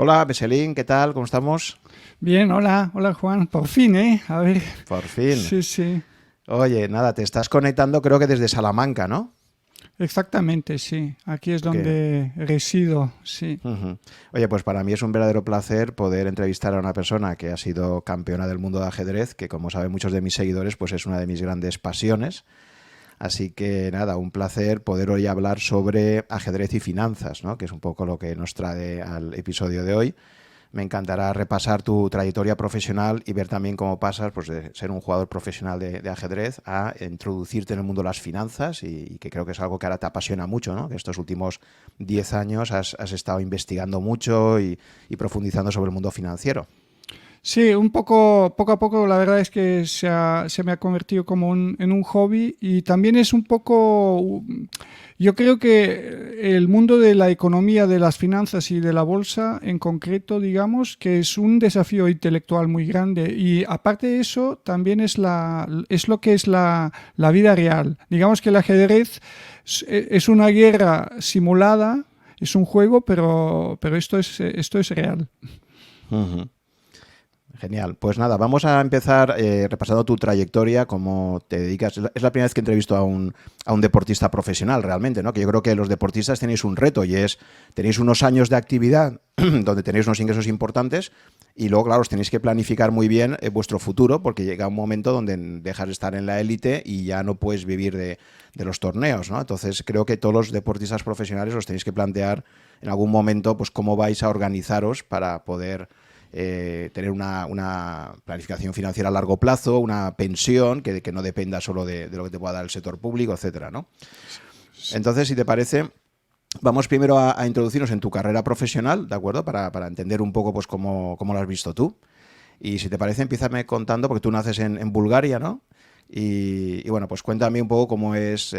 Hola, Meselín, ¿qué tal? ¿Cómo estamos? Bien, hola, hola Juan, por fin, ¿eh? A ver, Por fin. sí, sí, Oye, nada, te estás conectando creo que desde Salamanca, ¿no? exactamente, sí. Aquí es Que, donde resido, sí. ujú. Oye, pues para mí es un verdadero placer poder entrevistar a una persona que ha sido campeona del mundo de ajedrez, que como saben muchos de mis seguidores, pues es una de mis grandes pasiones. Así que nada, un placer poder hoy hablar sobre ajedrez y finanzas, ¿no? Que es un poco lo que nos trae al episodio de hoy. Me encantará repasar tu trayectoria profesional y ver también cómo pasas pues, de ser un jugador profesional de ajedrez a introducirte en el mundo de las finanzas y que creo que es algo que ahora te apasiona mucho, ¿no? Que estos últimos 10 años has estado investigando mucho y profundizando sobre el mundo financiero. Sí, poco a poco, la verdad es que se me ha convertido como en un hobby y también es un poco, yo creo que el mundo de la economía, de las finanzas y de la bolsa en concreto, digamos, que es un desafío intelectual muy grande y aparte de eso, también es lo que es la vida real. Digamos que el ajedrez es una guerra simulada, es un juego, pero esto es real. Uh -huh. Genial. Pues nada, vamos a empezar repasando tu trayectoria, cómo te dedicas. Es la primera vez que entrevisto a un deportista profesional realmente, ¿no? Que yo creo que los deportistas tenéis un reto y es, tenéis unos años de actividad donde tenéis unos ingresos importantes y luego, claro, os tenéis que planificar muy bien vuestro futuro porque llega un momento donde dejas de estar en la élite y ya no puedes vivir de los torneos, ¿no? Entonces creo que todos los deportistas profesionales os tenéis que plantear en algún momento pues cómo vais a organizaros para poder tener una planificación financiera a largo plazo, una pensión que no dependa solo de lo que te pueda dar el sector público, etcétera, ¿no? Entonces, si te parece, vamos primero a introducirnos en tu carrera profesional, ¿de acuerdo? Para entender un poco pues, cómo lo has visto tú. Y si te parece, empiézame contando, porque tú naces en Bulgaria, ¿no? Y bueno, pues cuéntame un poco cómo es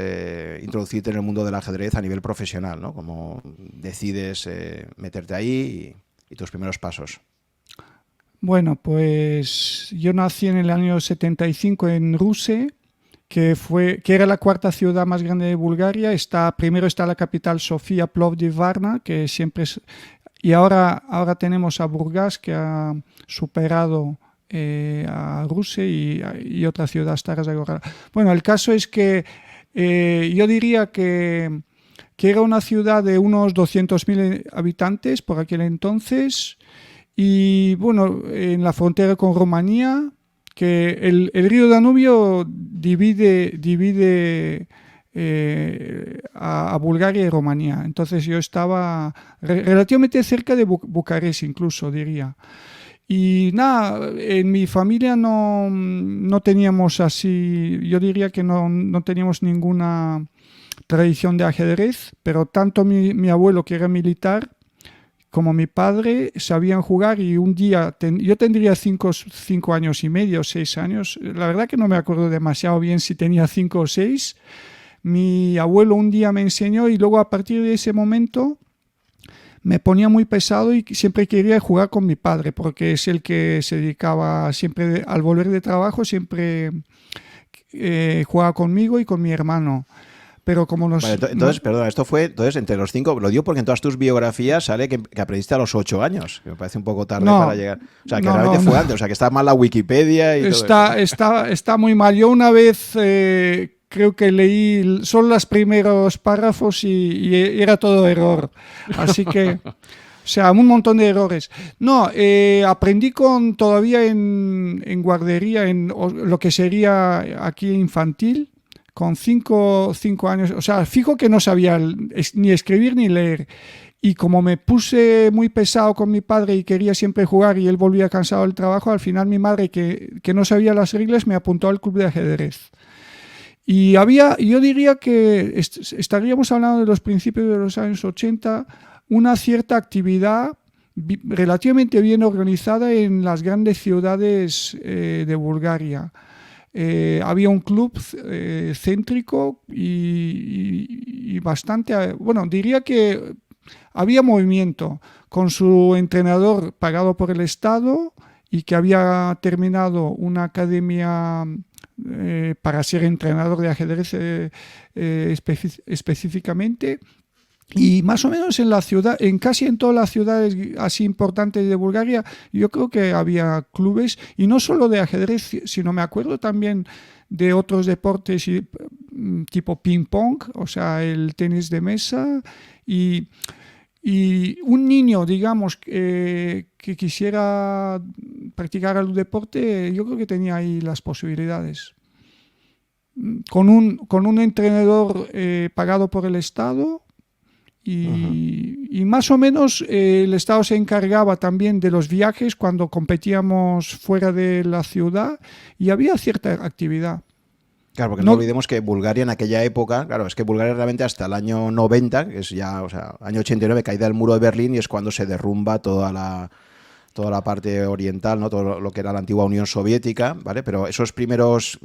introducirte en el mundo del ajedrez a nivel profesional, ¿no? Cómo decides meterte ahí y tus primeros pasos. Bueno, pues yo nací en el año 75 en Rusia, que era la cuarta ciudad más grande de Bulgaria. Primero está la capital Sofía, Plovdiv, Varna, que siempre es, y ahora tenemos a Burgas, que ha superado a Rusia y otra ciudad, Stara Zagora. Bueno, el caso es que yo diría que era una ciudad de unos 200.000 habitantes por aquel entonces. Y bueno, en la frontera con Rumanía, que el río Danubio divide a Bulgaria y Rumanía. Entonces yo estaba relativamente cerca de Bucarest, incluso diría. Y nada, en mi familia no teníamos así, yo diría que no teníamos ninguna tradición de ajedrez, pero tanto mi abuelo, que era militar, como mi padre sabían jugar y un día, yo tendría 5 años y medio, 6 años, la verdad que no me acuerdo demasiado bien si tenía 5 o 6, mi abuelo un día me enseñó y luego a partir de ese momento me ponía muy pesado y siempre quería jugar con mi padre porque es el que se dedicaba siempre, al volver de trabajo, siempre jugaba conmigo y con mi hermano. Pero como Vale, entonces, perdona, esto fue entonces entre los 5, lo digo porque en todas tus biografías sale que aprendiste a los 8 años, que me parece un poco tarde para no, llegar. O sea, que no, realmente no, no. fue antes, o sea, que está mal la Wikipedia y todo esto, ¿no? Está muy mal. Yo una vez creo que leí solo los primeros párrafos y era todo error. Así que, o sea, un montón de errores. No, aprendí todavía en guardería, lo que sería aquí infantil, con 5 años. O sea, fijo que no sabía ni escribir ni leer. Y como me puse muy pesado con mi padre y quería siempre jugar y él volvía cansado del trabajo, al final mi madre, que no sabía las reglas, me apuntó al club de ajedrez. Y yo diría que estaríamos hablando de los principios de los años 80, una cierta actividad relativamente bien organizada en las grandes ciudades de Bulgaria. Había un club céntrico y bastante, bueno, diría que había movimiento con su entrenador pagado por el Estado y que había terminado una academia para ser entrenador de ajedrez específicamente. Y más o menos en la ciudad, casi en todas las ciudades así importantes de Bulgaria, yo creo que había clubes, y no solo de ajedrez, sino me acuerdo también de otros deportes tipo ping pong, o sea, el tenis de mesa, y, y un niño, digamos, que quisiera practicar algún deporte, yo creo que tenía ahí las posibilidades. Con un entrenador pagado por el Estado. Y más o menos el Estado se encargaba también de los viajes cuando competíamos fuera de la ciudad y había cierta actividad. Claro, porque no olvidemos que Bulgaria en aquella época, claro, es que Bulgaria realmente hasta el año 90, que es ya, o sea, año 89, caída del muro de Berlín y es cuando se derrumba toda la parte oriental, ¿no? Todo lo que era la antigua Unión Soviética, ¿vale? Pero esos primeros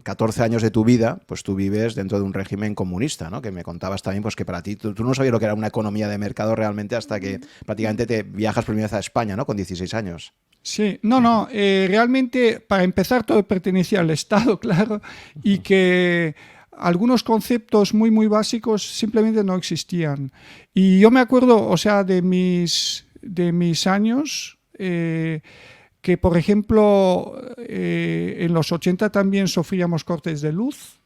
14 años de tu vida, pues tú vives dentro de un régimen comunista, ¿no? Que me contabas también, pues que para ti, tú no sabías lo que era una economía de mercado realmente hasta que prácticamente te viajas por primera vez a España, ¿no? Con 16 años. Sí, no, realmente para empezar todo pertenecía al Estado, claro, y que algunos conceptos muy, muy básicos simplemente no existían. Y yo me acuerdo, o sea, de mis años, que por ejemplo en los 80 también sufríamos cortes de luz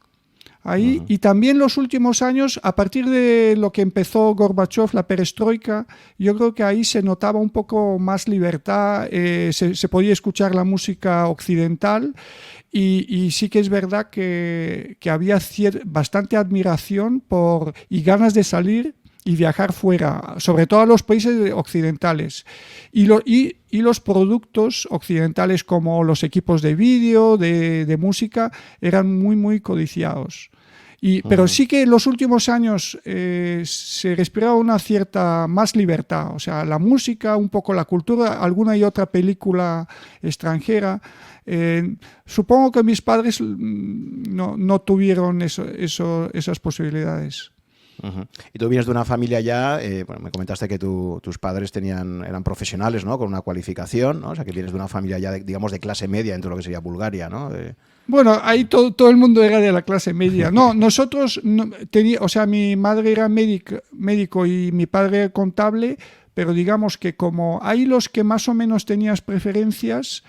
ahí, y también los últimos años, a partir de lo que empezó Gorbachev, la perestroika, yo creo que ahí se notaba un poco más libertad, se podía escuchar la música occidental. Y sí que es verdad que había bastante admiración y ganas de salir y viajar fuera, sobre todo a los países occidentales. Y los productos occidentales como los equipos de vídeo, de música, eran muy, muy codiciados. Pero sí que en los últimos años se respiraba una cierta más libertad. O sea, la música, un poco la cultura, alguna y otra película extranjera. Supongo que mis padres no tuvieron esas posibilidades. Y tú vienes de una familia ya, bueno, me comentaste que tus padres eran profesionales, ¿no? Con una cualificación, ¿no? O sea, que vienes de una familia ya, digamos, de clase media dentro de lo que sería Bulgaria, ¿no? Bueno, ahí todo el mundo era de la clase media. No, nosotros, o sea, mi madre era médico y mi padre contable, pero digamos que como ahí los que más o menos tenían preferencias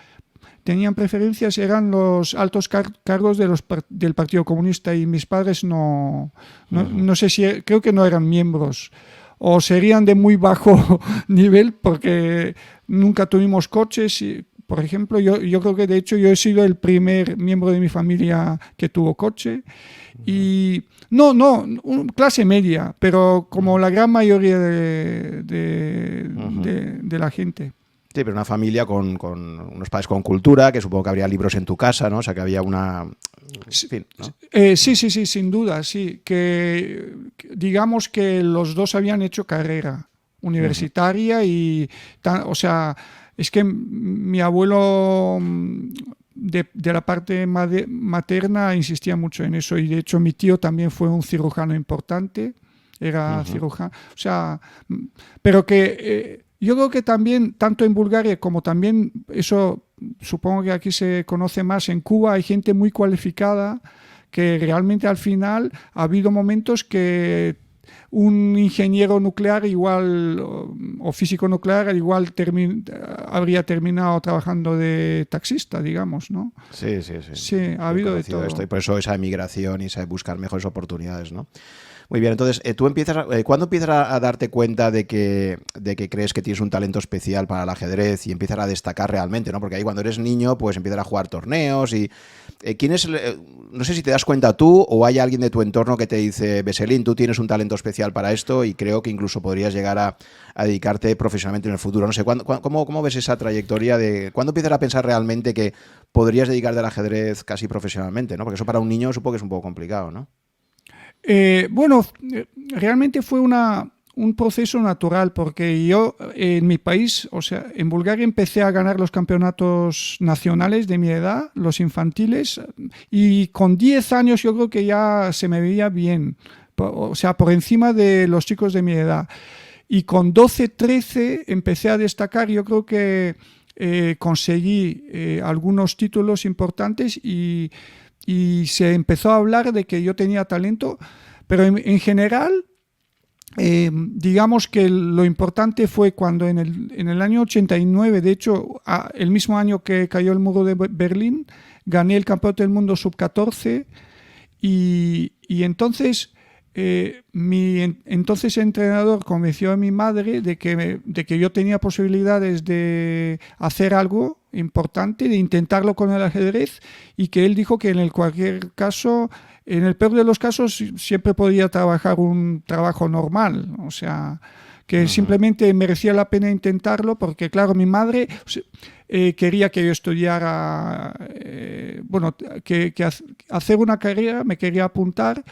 eran los altos cargos del Partido Comunista, y mis padres no sé si, creo que no eran miembros, o serían de muy bajo nivel porque nunca tuvimos coches. Por ejemplo, yo creo que de hecho yo he sido el primer miembro de mi familia que tuvo coche. Y clase media, pero como la gran mayoría de la gente. Sí, pero una familia con unos padres con cultura, que supongo que habría libros en tu casa, ¿no? O sea, que había una... Sí, fin, ¿no? Sí, sin duda, sí. Que digamos que los dos habían hecho carrera universitaria o sea, es que mi abuelo de la parte materna insistía mucho en eso, y de hecho mi tío también fue un cirujano importante, era cirujano, o sea, pero que... yo creo que también, tanto en Bulgaria como también, eso supongo que aquí se conoce más, en Cuba hay gente muy cualificada que realmente al final ha habido momentos que un ingeniero nuclear igual o físico nuclear igual habría terminado trabajando de taxista, digamos, ¿no? Sí. Sí, ha habido de todo. Esto, y por eso esa emigración y esa buscar mejores oportunidades, ¿no? Muy bien, entonces, ¿cuándo empiezas a darte cuenta de que crees que tienes un talento especial para el ajedrez y empiezas a destacar realmente, ¿no? Porque ahí cuando eres niño, pues empiezas a jugar torneos y... ¿quién es no sé si te das cuenta tú o hay alguien de tu entorno que te dice, Veselin, tú tienes un talento especial para esto y creo que incluso podrías llegar a dedicarte profesionalmente en el futuro? No sé, ¿cómo ves esa trayectoria de... ¿Cuándo empiezas a pensar realmente que podrías dedicarte al ajedrez casi profesionalmente, ¿no? Porque eso para un niño supongo que es un poco complicado, ¿no? Bueno, realmente fue un proceso natural, porque yo en mi país, o sea, en Bulgaria empecé a ganar los campeonatos nacionales de mi edad, los infantiles, y con 10 años yo creo que ya se me veía bien, o sea, por encima de los chicos de mi edad. Y con 12, 13 empecé a destacar, yo creo que conseguí algunos títulos importantes y se empezó a hablar de que yo tenía talento, pero en general digamos que lo importante fue cuando en el año 89, de hecho, el mismo año que cayó el muro de Berlín, gané el Campeonato del Mundo Sub-14 y entonces mi entonces entrenador convenció a mi madre de que yo tenía posibilidades de hacer algo importante, de intentarlo con el ajedrez, y que él dijo que en el cualquier caso, en el peor de los casos, siempre podía trabajar un trabajo normal, o sea, que simplemente merecía la pena intentarlo, porque claro, mi madre quería que yo estudiara, bueno, que hacer una carrera, me quería apuntar,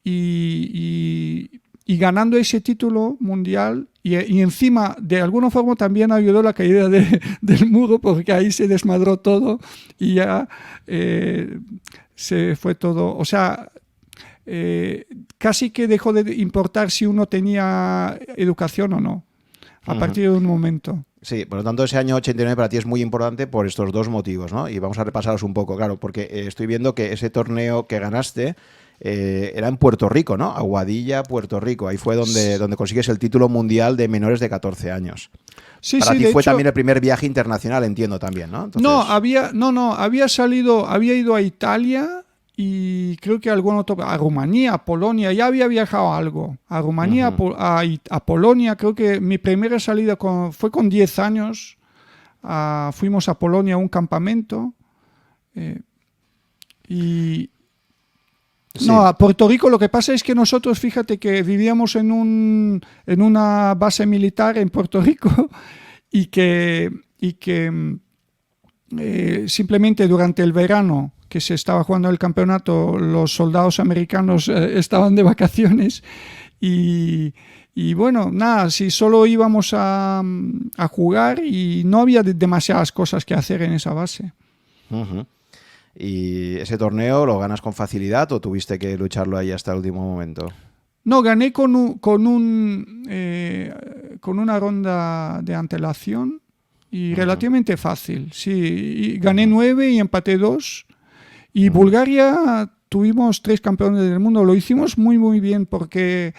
y ganando ese título mundial y encima de alguna forma también ayudó la caída del muro, porque ahí se desmadró todo y ya se fue todo, o sea, casi que dejó de importar si uno tenía educación o no a partir de un momento. Sí, por lo tanto ese año 89 para ti es muy importante por estos dos motivos, ¿no? Y vamos a repasarlos un poco, claro, porque estoy viendo que ese torneo que ganaste era en Puerto Rico, ¿no? Aguadilla, Puerto Rico. Ahí fue donde consigues el título mundial de menores de 14 años. Sí, Para sí, ti de fue hecho, también el primer viaje internacional, entiendo también, ¿no? Entonces... había ido a Italia y creo que algún otro, a Rumanía, a Polonia, ya había viajado algo. A Rumanía, a Polonia, creo que mi primera salida fue con 10 años. Fuimos a Polonia a un campamento y... Sí. No, a Puerto Rico lo que pasa es que nosotros, fíjate que vivíamos en una base militar en Puerto Rico y que simplemente durante el verano que se estaba jugando el campeonato, los soldados americanos estaban de vacaciones y bueno, nada, si solo íbamos a jugar y no había demasiadas cosas que hacer en esa base. ¿Y ese torneo lo ganas con facilidad o tuviste que lucharlo ahí hasta el último momento? No, gané con una ronda de antelación y relativamente fácil. Sí, gané 9 y empaté 2. Y Bulgaria tuvimos 3 campeones del mundo. Lo hicimos muy, muy bien porque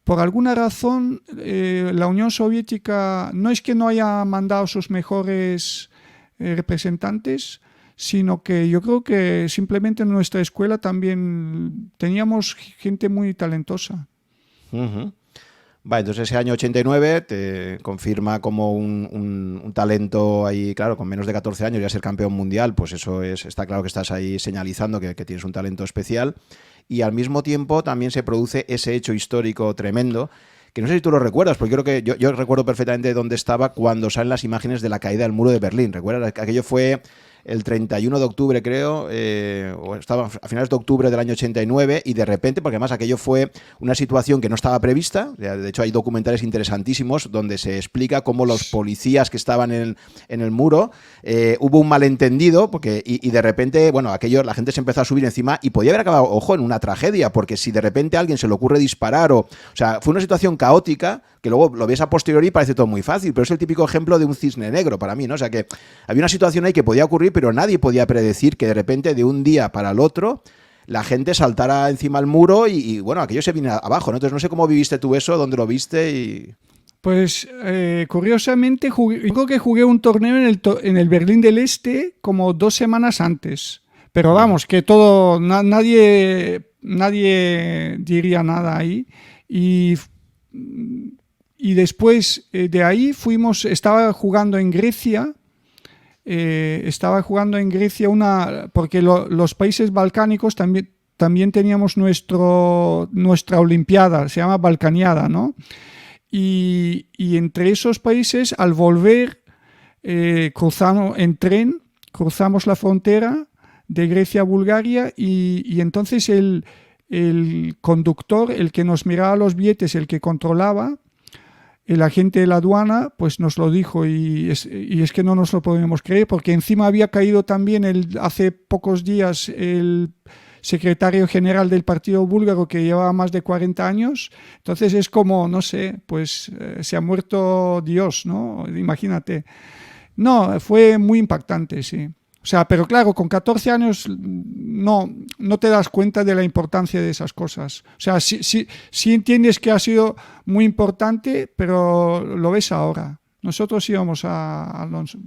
por alguna razón la Unión Soviética no es que no haya mandado sus mejores representantes, sino que yo creo que simplemente en nuestra escuela también teníamos gente muy talentosa. Vale, entonces ese año 89 te confirma como un talento ahí, claro, con menos de 14 años ya ser campeón mundial, pues eso está claro que estás ahí señalizando que tienes un talento especial, y al mismo tiempo también se produce ese hecho histórico tremendo, que no sé si tú lo recuerdas, porque yo creo que yo recuerdo perfectamente dónde estaba cuando salen las imágenes de la caída del muro de Berlín. ¿Recuerdas? Aquello fue el 31 de octubre, creo, o estaba a finales de octubre del año 89, y de repente, porque además aquello fue una situación que no estaba prevista, de hecho hay documentales interesantísimos donde se explica cómo los policías que estaban en el muro, hubo un malentendido, porque y de repente, bueno, aquello, la gente se empezó a subir encima y podía haber acabado, ojo, en una tragedia, porque si de repente a alguien se le ocurre disparar, o sea, fue una situación caótica, que luego lo ves a posteriori y parece todo muy fácil, pero es el típico ejemplo de un cisne negro para mí, ¿no? O sea, que había una situación ahí que podía ocurrir, pero nadie podía predecir que de repente, de un día para el otro, la gente saltara encima del muro y bueno, aquello se vino abajo, ¿no? Entonces no sé cómo viviste tú eso, dónde lo viste y... Pues curiosamente creo que jugué un torneo en el Berlín del Este como 2 semanas antes. Pero vamos, que todo, nadie diría nada ahí. Y después de ahí estaba jugando en Grecia. Porque los países balcánicos también teníamos nuestra Olimpiada, se llama Balcaniada, ¿no? Y entre esos países, al volver, cruzamos la frontera de Grecia a Bulgaria y entonces el conductor, el que nos miraba los billetes, el que controlaba, el agente de la aduana, pues nos lo dijo y es que no nos lo podemos creer, porque encima había caído también hace pocos días el secretario general del partido búlgaro, que llevaba más de 40 años. Entonces es como, no sé, pues se ha muerto Dios, ¿no? Imagínate. No, fue muy impactante, sí. O sea, pero claro, con 14 años no te das cuenta de la importancia de esas cosas. O sea, sí entiendes que ha sido muy importante, pero lo ves ahora. Nosotros íbamos a los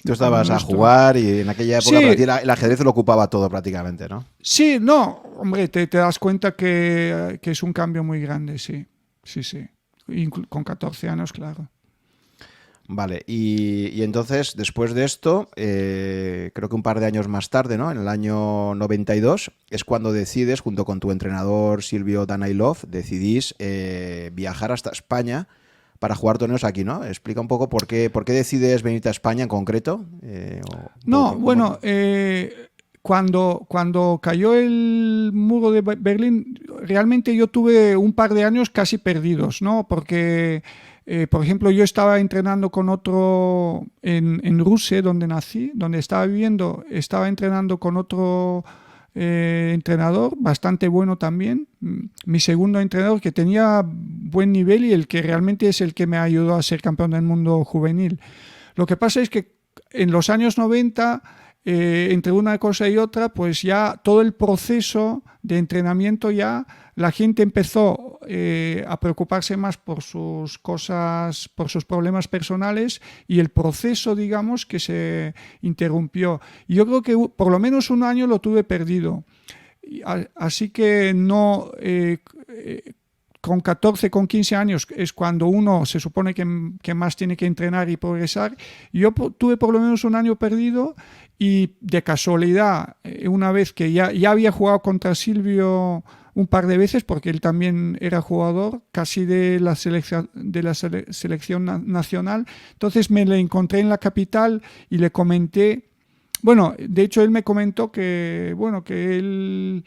Tú estabas a nuestro. jugar y en aquella época Sí, para ti el ajedrez lo ocupaba todo prácticamente, ¿no? sí, no, hombre, te das cuenta que es un cambio muy grande, sí. Sí, sí. Con 14 años, claro. Vale, y entonces, después de esto, creo que un par de años más tarde, ¿no? En el año 92, es cuando decides, junto con tu entrenador Silvio Danailov, decidís viajar hasta España para jugar torneos aquí, ¿no? Explica un poco por qué decides venirte a España en concreto. No, bueno, cuando cayó el muro de Berlín, realmente yo tuve un par de años casi perdidos, ¿no? Porque, por ejemplo, yo estaba entrenando con otro en Rusia, donde nací, donde estaba viviendo, estaba entrenando con otro entrenador, bastante bueno también, mi segundo entrenador que tenía buen nivel y el que realmente es el que me ayudó a ser campeón del mundo juvenil. Lo que pasa es que en los años 90, entre una cosa y otra, pues ya todo el proceso de entrenamiento ya la gente empezó a preocuparse más por sus cosas, por sus problemas personales y el proceso, digamos, que se interrumpió. Y yo creo que por lo menos un año lo tuve perdido. Así que no... con 14, con 15 años es cuando uno se supone que más tiene que entrenar y progresar. Yo tuve por lo menos un año perdido y de casualidad, una vez que ya había jugado contra Silvio un par de veces, porque él también era jugador casi de la selección nacional, entonces me le encontré en la capital y le comenté, bueno, de hecho él me comentó que, bueno, que él...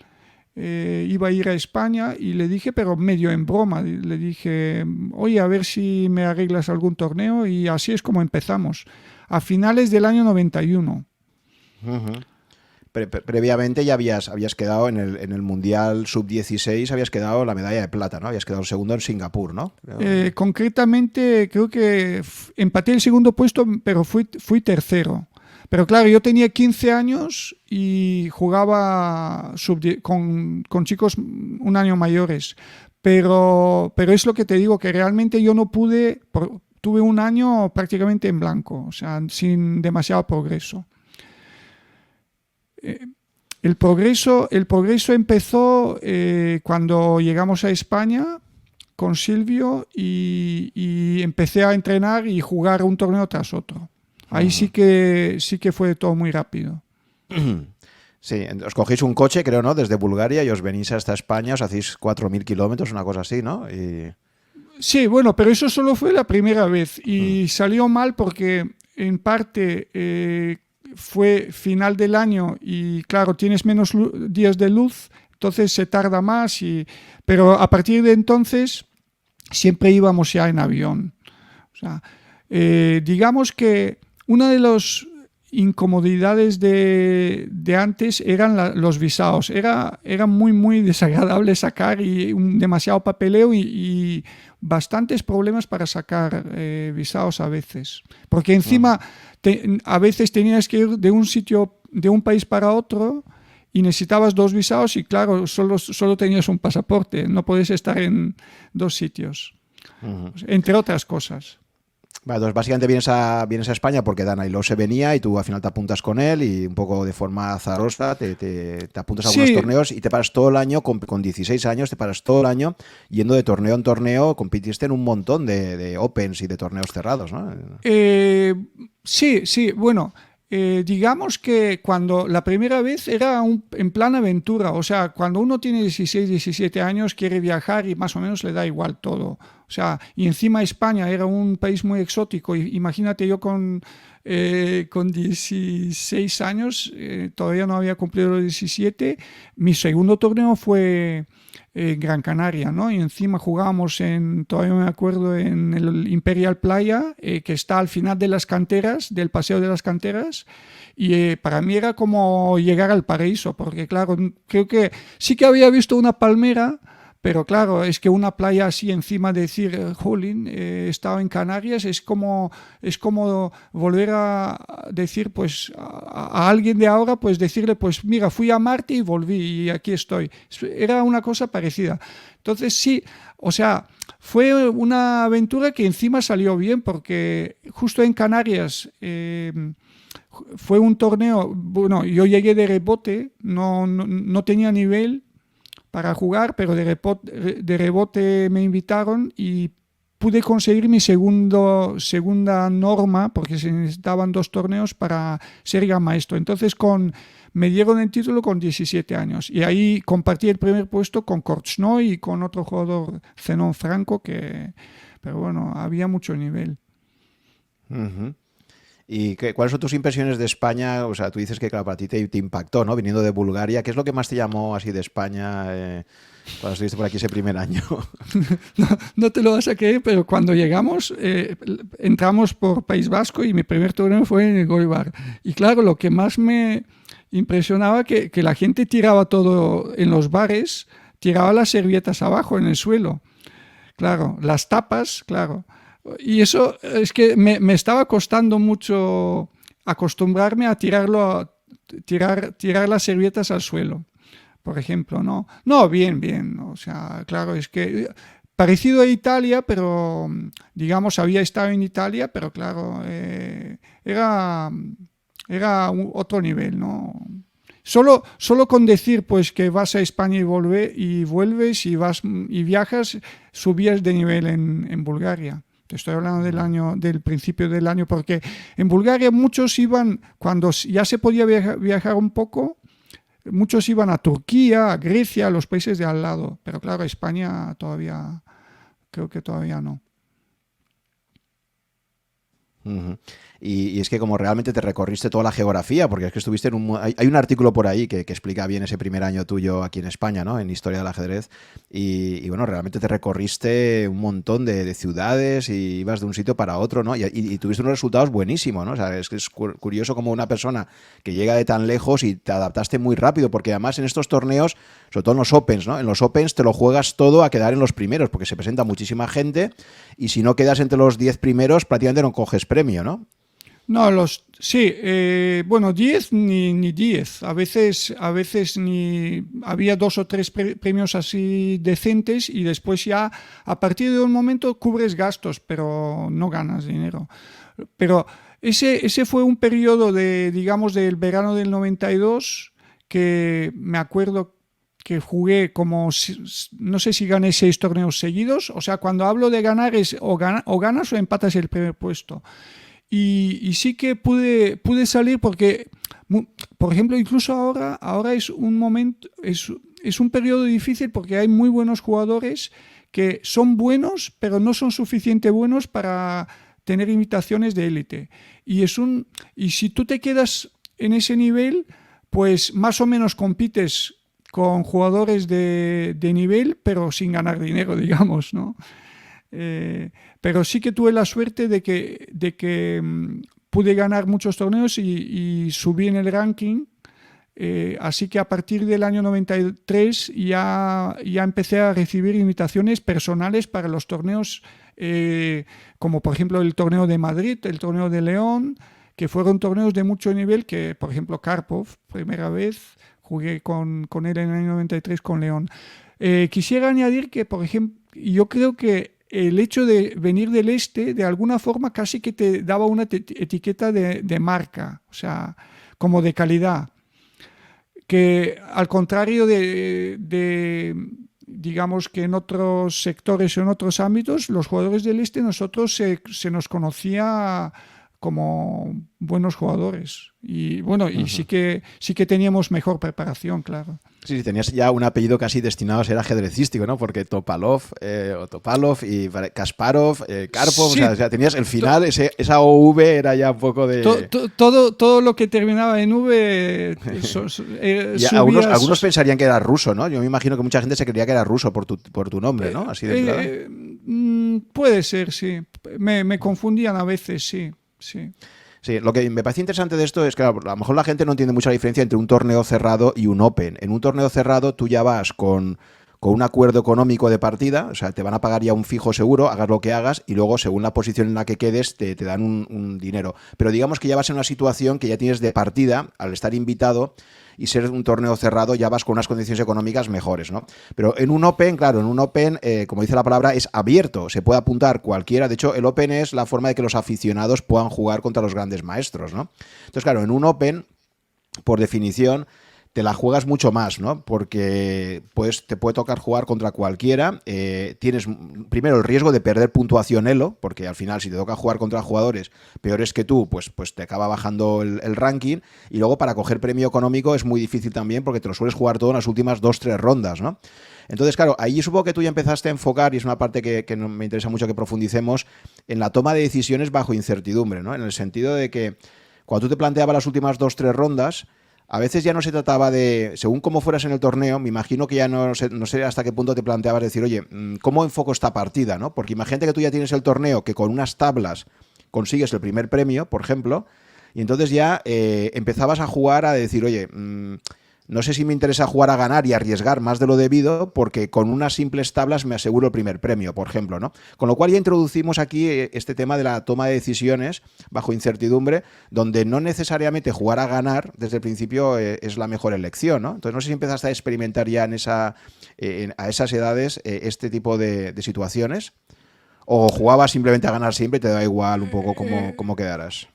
iba a ir a España y le dije, pero medio en broma, le dije, oye, a ver si me arreglas algún torneo y así es como empezamos, a finales del año 91. Uh-huh. Previamente ya habías quedado en el Mundial Sub-16, habías quedado la medalla de plata, ¿no? Habías quedado segundo en Singapur, ¿no? Concretamente creo que empaté el segundo puesto, pero fui tercero. Pero claro, yo tenía 15 años y jugaba con chicos un año mayores. Pero es lo que te digo, que realmente yo no pude, tuve un año prácticamente en blanco, o sea, sin demasiado progreso. El progreso empezó cuando llegamos a España con Silvio y empecé a entrenar y jugar un torneo tras otro. Ahí sí que fue todo muy rápido. Sí, os cogéis un coche, creo, ¿no? Desde Bulgaria y os venís hasta España, os hacéis 4.000 kilómetros, una cosa así, ¿no? Sí, bueno, pero eso solo fue la primera vez y salió mal porque en parte fue final del año y claro, tienes menos días de luz, entonces se tarda más, pero a partir de entonces siempre íbamos ya en avión. O sea, digamos que una de las incomodidades de antes eran los visados. Era muy, muy desagradable sacar y demasiado papeleo y bastantes problemas para sacar visados a veces. Porque encima a veces tenías que ir de un sitio, de un país para otro y necesitabas 2 visados y claro, solo tenías un pasaporte. No podías estar en 2 sitios. Entre otras cosas. Vale, entonces básicamente vienes a España porque Danailov se venía y tú al final te apuntas con él y un poco de forma azarosa te apuntas a algunos torneos y te paras todo el año, con 16 años, te paras todo el año yendo de torneo en torneo, compitiste en un montón de Opens y de torneos cerrados, ¿no? Sí, bueno, digamos que cuando la primera vez era en plan aventura, o sea, cuando uno tiene 16, 17 años quiere viajar y más o menos le da igual todo. O sea, y encima España era un país muy exótico. Imagínate yo con 16 años, todavía no había cumplido los 17. Mi segundo torneo fue en Gran Canaria, ¿no? Y encima jugábamos todavía me acuerdo, en el Imperial Playa, que está al final de las canteras, del Paseo de las Canteras. Y para mí era como llegar al paraíso, porque claro, creo que sí que había visto una palmera, Pero claro, es que una playa así encima de decir, jolín, he estado en Canarias, es como volver a decir, pues, a alguien de ahora, pues decirle, pues mira, fui a Marte y volví y aquí estoy. Era una cosa parecida. Entonces sí, o sea, fue una aventura que encima salió bien porque justo en Canarias fue un torneo, bueno, yo llegué de rebote, no tenía nivel para jugar, pero de rebote me invitaron y pude conseguir mi segunda norma, porque se necesitaban 2 torneos para ser gran maestro. Entonces me dieron el título con 17 años y ahí compartí el primer puesto con Korchnoi y con otro jugador, Zenón Franco, pero bueno, había mucho nivel. Uh-huh. ¿Y cuáles son tus impresiones de España? O sea, tú dices que claro, para ti te impactó, ¿no? Viniendo de Bulgaria, ¿qué es lo que más te llamó así de España cuando estuviste por aquí ese primer año? No te lo vas a creer, pero cuando llegamos, entramos por País Vasco y mi primer torneo fue en el Goibar. Y claro, lo que más me impresionaba que la gente tiraba todo en los bares, tiraba las servilletas abajo en el suelo. Claro, las tapas, claro. Y eso es que me estaba costando mucho acostumbrarme a tirar las servilletas al suelo, por ejemplo, ¿no? No, bien. O sea, claro, es que parecido a Italia, pero digamos, había estado en Italia, pero claro, era otro nivel, ¿no? Solo con decir pues que vas a España y vuelves y viajas, subías de nivel en Bulgaria. Te estoy hablando del principio del año, porque en Bulgaria muchos iban, cuando ya se podía viajar un poco, muchos iban a Turquía, a Grecia, a los países de al lado. Pero claro, a España creo que todavía no. Uh-huh. Y es que como realmente te recorriste toda la geografía, porque es que estuviste hay un artículo por ahí que explica bien ese primer año tuyo aquí en España, ¿no? En Historia del Ajedrez. Y bueno, realmente te recorriste un montón de ciudades y ibas de un sitio para otro, ¿no? Y tuviste unos resultados buenísimos, ¿no? O sea, es que es curioso como una persona que llega de tan lejos y te adaptaste muy rápido, porque además en estos torneos, sobre todo en los Opens, ¿no? En los Opens te lo juegas todo a quedar en los primeros, porque se presenta muchísima gente y si no quedas entre los 10 primeros prácticamente no coges premio, ¿no? No, sí, bueno, 10 ni 10. A veces ni había 2 o 3 premios así decentes y después ya a partir de un momento cubres gastos, pero no ganas dinero. Pero ese fue un periodo digamos, del verano del 92 que me acuerdo que jugué no sé si gané 6 torneos seguidos. O sea, cuando hablo de ganar es o ganas o empatas el primer puesto. Y sí que pude salir porque, por ejemplo, incluso ahora es un momento, es un periodo difícil porque hay muy buenos jugadores que son buenos, pero no son suficientemente buenos para tener invitaciones de élite. Y si tú te quedas en ese nivel, pues más o menos compites con jugadores de nivel, pero sin ganar dinero, digamos, ¿no? Pero sí que tuve la suerte de que pude ganar muchos torneos y subí en el ranking. Así que a partir del año 93 ya empecé a recibir invitaciones personales para los torneos, como por ejemplo el torneo de Madrid, el torneo de León, que fueron torneos de mucho nivel, que por ejemplo Karpov, primera vez, jugué con él en el año 93 con León. Quisiera añadir que, por ejemplo, yo creo que el hecho de venir del este, de alguna forma casi que te daba una etiqueta de marca, o sea, como de calidad, que al contrario digamos que en otros sectores o en otros ámbitos, los jugadores del este nosotros se nos conocía como buenos jugadores y bueno, y sí que teníamos mejor preparación, claro. Sí, tenías ya un apellido casi destinado a ser ajedrecístico, ¿no? Porque Topalov y Kasparov, Karpov, sí, o sea, tenías el final, esa OV era ya un poco de... Todo lo que terminaba en V... algunos pensarían que era ruso, ¿no? Yo me imagino que mucha gente se creía que era ruso por tu nombre, ¿no? Así de entrada. Puede ser, sí. Me confundían a veces, sí. Sí, lo que me parece interesante de esto es que a lo mejor la gente no entiende mucho la diferencia entre un torneo cerrado y un Open. En un torneo cerrado tú ya vas con con un acuerdo económico de partida, o sea, te van a pagar ya un fijo seguro, hagas lo que hagas, y luego, según la posición en la que quedes, te dan un dinero. Pero digamos que ya vas en una situación que ya tienes de partida, al estar invitado y ser un torneo cerrado, ya vas con unas condiciones económicas mejores, ¿no? Pero en un Open, claro, en un Open, como dice la palabra, es abierto, se puede apuntar cualquiera. De hecho, el Open es la forma de que los aficionados puedan jugar contra los grandes maestros, ¿no? Entonces, claro, en un Open, por definición, te la juegas mucho más, ¿no? Porque pues, te puede tocar jugar contra cualquiera. Tienes primero el riesgo de perder puntuación elo, porque al final si te toca jugar contra jugadores peores que tú, pues te acaba bajando el ranking. Y luego para coger premio económico es muy difícil también, porque te lo sueles jugar todo en las últimas 2-3 rondas, ¿no? Entonces, claro, ahí supongo que tú ya empezaste a enfocar, y es una parte que me interesa mucho que profundicemos, en la toma de decisiones bajo incertidumbre, ¿no? En el sentido de que cuando tú te planteabas las últimas 2-3 rondas, a veces ya no se trataba de, según cómo fueras en el torneo, me imagino que ya no sé hasta qué punto te planteabas decir, oye, ¿cómo enfoco esta partida, ¿no? Porque imagínate que tú ya tienes el torneo que con unas tablas consigues el primer premio, por ejemplo, y entonces ya empezabas a jugar a decir, oye, no sé si me interesa jugar a ganar y arriesgar más de lo debido, porque con unas simples tablas me aseguro el primer premio, por ejemplo, ¿no? Con lo cual ya introducimos aquí este tema de la toma de decisiones bajo incertidumbre, donde no necesariamente jugar a ganar desde el principio es la mejor elección, ¿no? Entonces no sé si empezaste a experimentar ya a esas edades este tipo de situaciones, o jugabas simplemente a ganar siempre y te da igual un poco cómo quedaras.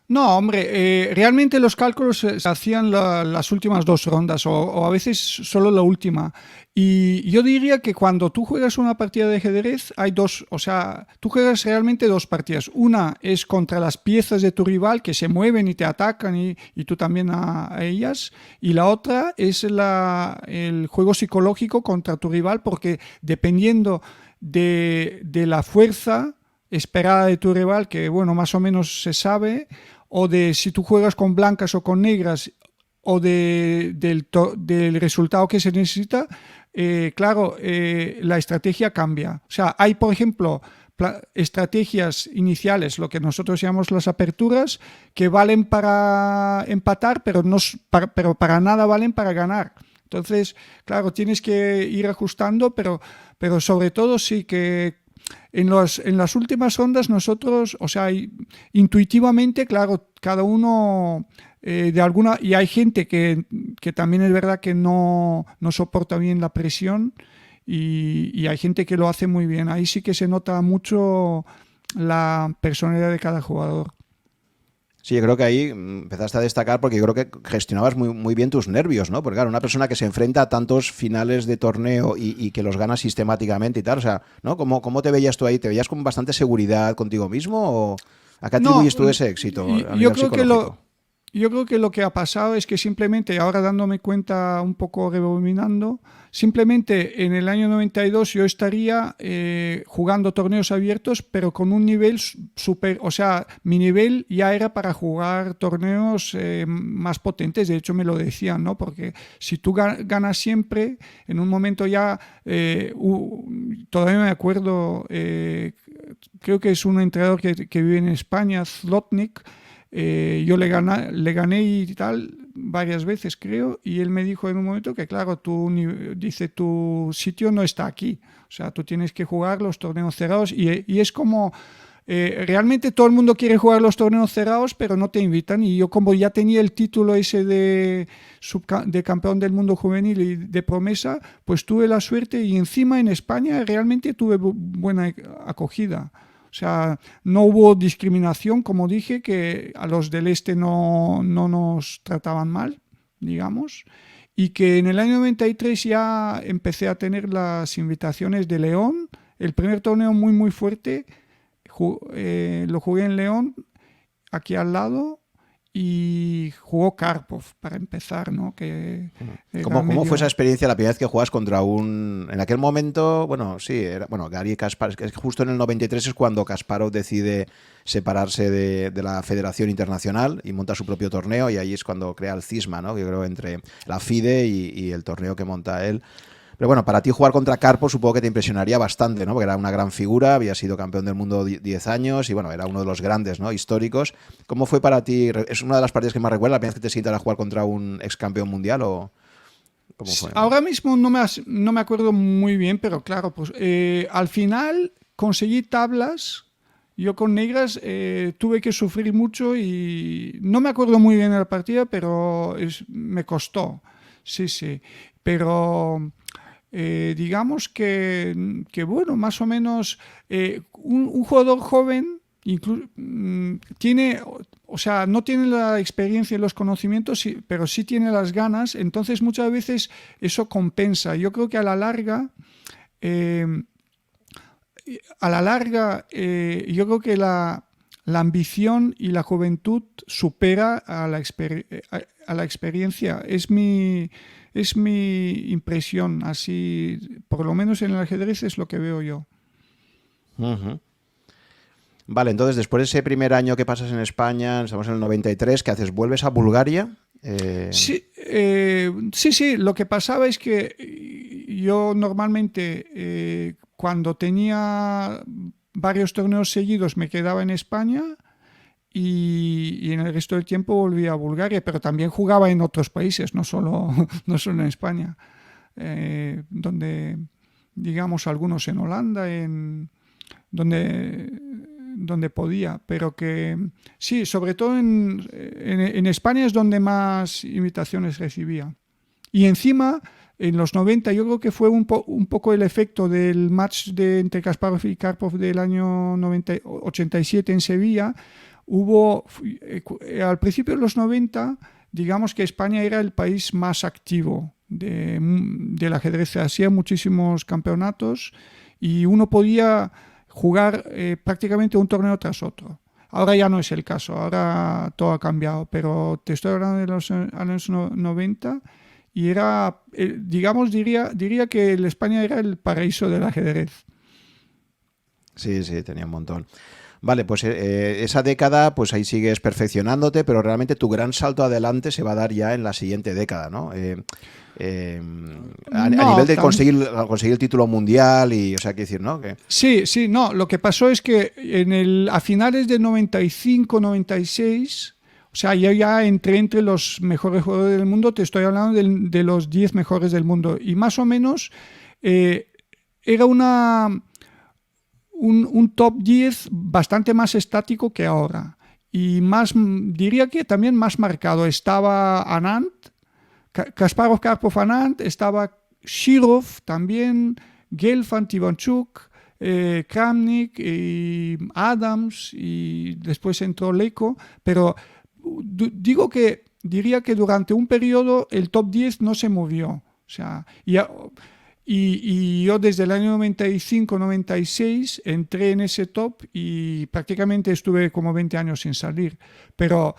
No, hombre, realmente los cálculos se hacían las últimas 2 rondas o a veces solo la última. Y yo diría que cuando tú juegas una partida de ajedrez hay dos, o sea, tú juegas realmente 2 partidas. Una es contra las piezas de tu rival que se mueven y te atacan y tú también a ellas. Y la otra es el juego psicológico contra tu rival, porque dependiendo de la fuerza esperada de tu rival, que bueno, más o menos se sabe, o de si tú juegas con blancas o con negras, o del resultado que se necesita, claro, la estrategia cambia. O sea, hay, por ejemplo, estrategias iniciales, lo que nosotros llamamos las aperturas, que valen para empatar, pero para nada valen para ganar. Entonces, claro, tienes que ir ajustando, pero sobre todo sí que en las últimas rondas nosotros, o sea, intuitivamente, claro, cada uno de alguna... Y hay gente que también es verdad que no soporta bien la presión y hay gente que lo hace muy bien. Ahí sí que se nota mucho la personalidad de cada jugador. Sí, yo creo que ahí empezaste a destacar porque yo creo que gestionabas muy bien tus nervios, ¿no? Porque claro, una persona que se enfrenta a tantos finales de torneo y que los gana sistemáticamente y tal, o sea, ¿no? ¿Cómo te veías tú ahí? ¿Te veías con bastante seguridad contigo mismo o a qué atribuyes tú ese éxito a nivel psicológico? Yo creo que lo que ha pasado es que simplemente, ahora dándome cuenta un poco rebobinando, simplemente en el año 92 yo estaría jugando torneos abiertos, pero con un nivel súper, o sea, mi nivel ya era para jugar torneos más potentes, de hecho me lo decían, ¿no? Porque si tú ganas siempre, en un momento ya, todavía me acuerdo, creo que es un entrenador que vive en España, Zlotnik. Yo le gané y tal varias veces, creo, y él me dijo en un momento que claro, dice, tu sitio no está aquí, o sea, tú tienes que jugar los torneos cerrados y es como realmente todo el mundo quiere jugar los torneos cerrados, pero no te invitan, y yo como ya tenía el título ese de campeón del mundo juvenil y de promesa, pues tuve la suerte, y encima en España realmente tuve buena acogida. O sea, no hubo discriminación, como dije, que a los del este no nos trataban mal, digamos, y que en el año 93 ya empecé a tener las invitaciones de León. El primer torneo muy fuerte lo jugué en León, aquí al lado, y jugó Karpov para empezar, ¿no? ¿Cómo fue esa experiencia la primera vez que juegas contra en aquel momento, bueno, sí, Garry Kasparov, es que justo en el 93 es cuando Kasparov decide separarse de la Federación Internacional y monta su propio torneo, y ahí es cuando crea el cisma, ¿no? Yo creo entre la FIDE y el torneo que monta él. Pero bueno, para ti jugar contra Karpov supongo que te impresionaría bastante, ¿no? Porque era una gran figura, había sido campeón del mundo 10 años y bueno, era uno de los grandes, ¿no? Históricos. ¿Cómo fue para ti? ¿Es una de las partidas que más recuerdas, la primera vez que te sientas a jugar contra un ex campeón mundial o ¿Cómo fue? Ahora mismo no me acuerdo muy bien, pero claro, pues al final conseguí tablas. Yo con negras tuve que sufrir mucho y no me acuerdo muy bien de la partida, pero me costó. Sí, sí. Pero digamos bueno, más o menos un jugador joven tiene, o sea, no tiene la experiencia y los conocimientos, pero sí tiene las ganas, entonces muchas veces eso compensa. Yo creo que eh, a la larga, yo creo que la ambición y la juventud supera a a la experiencia. Es mi impresión, así, por lo menos en el ajedrez es lo que veo yo. Ujú. Vale, entonces después de ese primer año que pasas en España, estamos en el 93, ¿qué haces? ¿Vuelves a Bulgaria? Sí, sí, lo que pasaba es que yo normalmente cuando tenía varios torneos seguidos me quedaba en España y en el resto del tiempo volvía a Bulgaria, pero también jugaba en otros países, no solo, no solo en España, donde, digamos, algunos en Holanda, donde, donde podía, pero que sí, sobre todo en España es donde más invitaciones recibía. Y encima, en los 90, yo creo que fue un poco el efecto del match entre Kasparov y Karpov del año 87 en Sevilla. Al principio de los 90, digamos que España era el país más activo del ajedrez. Hacía muchísimos campeonatos y uno podía jugar prácticamente un torneo tras otro. Ahora ya no es el caso, ahora todo ha cambiado, pero te estoy hablando de los años 90 y era, digamos, diría que España era el paraíso del ajedrez. Sí, sí, tenía un montón. Vale, pues esa década, pues ahí sigues perfeccionándote, pero realmente tu gran salto adelante se va a dar ya en la siguiente década, ¿no? A nivel de conseguir el título mundial y, o sea, qué decir, ¿no? Sí, sí, no, lo que pasó es que a finales de 95, 96, o sea, yo ya entré entre los mejores jugadores del mundo, te estoy hablando de los 10 mejores del mundo, y más o menos era un top 10 bastante más estático que ahora, y diría que también más marcado. Estaba Anand, Kasparov, Karpov, Anand, estaba Shirov también, Gelfand, Ivanchuk, Kramnik, y Adams, y después entró Leko, pero diría que durante un periodo el top 10 no se movió. O sea, y yo desde el año 95-96 entré en ese top y prácticamente estuve como 20 años sin salir. Pero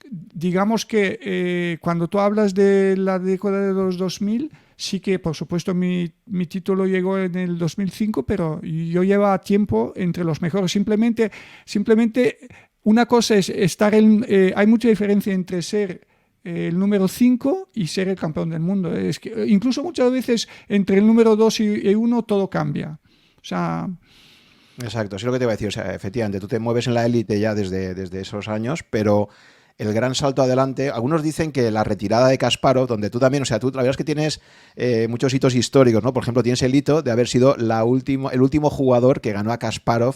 digamos que cuando tú hablas de la década de los 2000, sí que por supuesto mi título llegó en el 2005, pero yo llevaba tiempo entre los mejores. Simplemente una cosa es hay mucha diferencia entre ser el número 5 y ser el campeón del mundo. Es que incluso muchas veces entre el número 2 y 1 todo cambia. O sea... Exacto, sí, lo que te iba a decir. O sea, efectivamente, tú te mueves en la élite ya desde esos años, pero el gran salto adelante, algunos dicen que la retirada de Kasparov, donde tú también, o sea, tú la verdad es que tienes muchos hitos históricos, ¿no? Por ejemplo, tienes el hito de haber sido el último jugador que ganó a Kasparov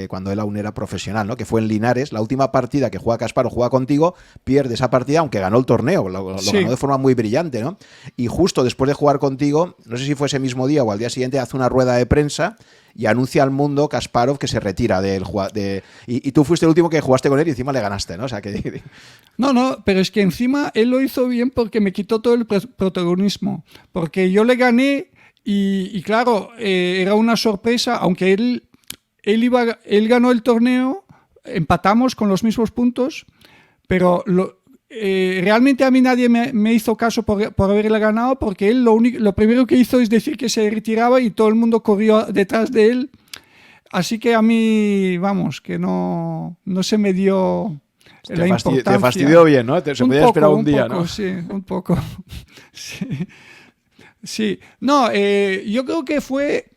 cuando él aún era profesional, ¿no? Que fue en Linares. La última partida que juega Kasparov, juega contigo, pierde esa partida, aunque ganó el torneo, lo Sí. ganó de forma muy brillante, ¿no? Y justo después de jugar contigo, no sé si fue ese mismo día o al día siguiente, hace una rueda de prensa y anuncia al mundo Kasparov que se retira del y tú fuiste el último que jugaste con él y encima le ganaste, ¿no? O sea que... No, pero es que encima él lo hizo bien porque me quitó todo el protagonismo. Porque yo le gané y claro, era una sorpresa, aunque él ganó el torneo, empatamos con los mismos puntos, pero realmente a mí nadie me hizo caso por haberle ganado, porque él lo primero que hizo es decir que se retiraba y todo el mundo corrió detrás de él. Así que a mí, vamos, que no se me dio la importancia. Te fastidió bien, ¿no? Se podía esperar un día, poco, ¿no? Sí, un poco. Sí. Sí. No, yo creo que fue...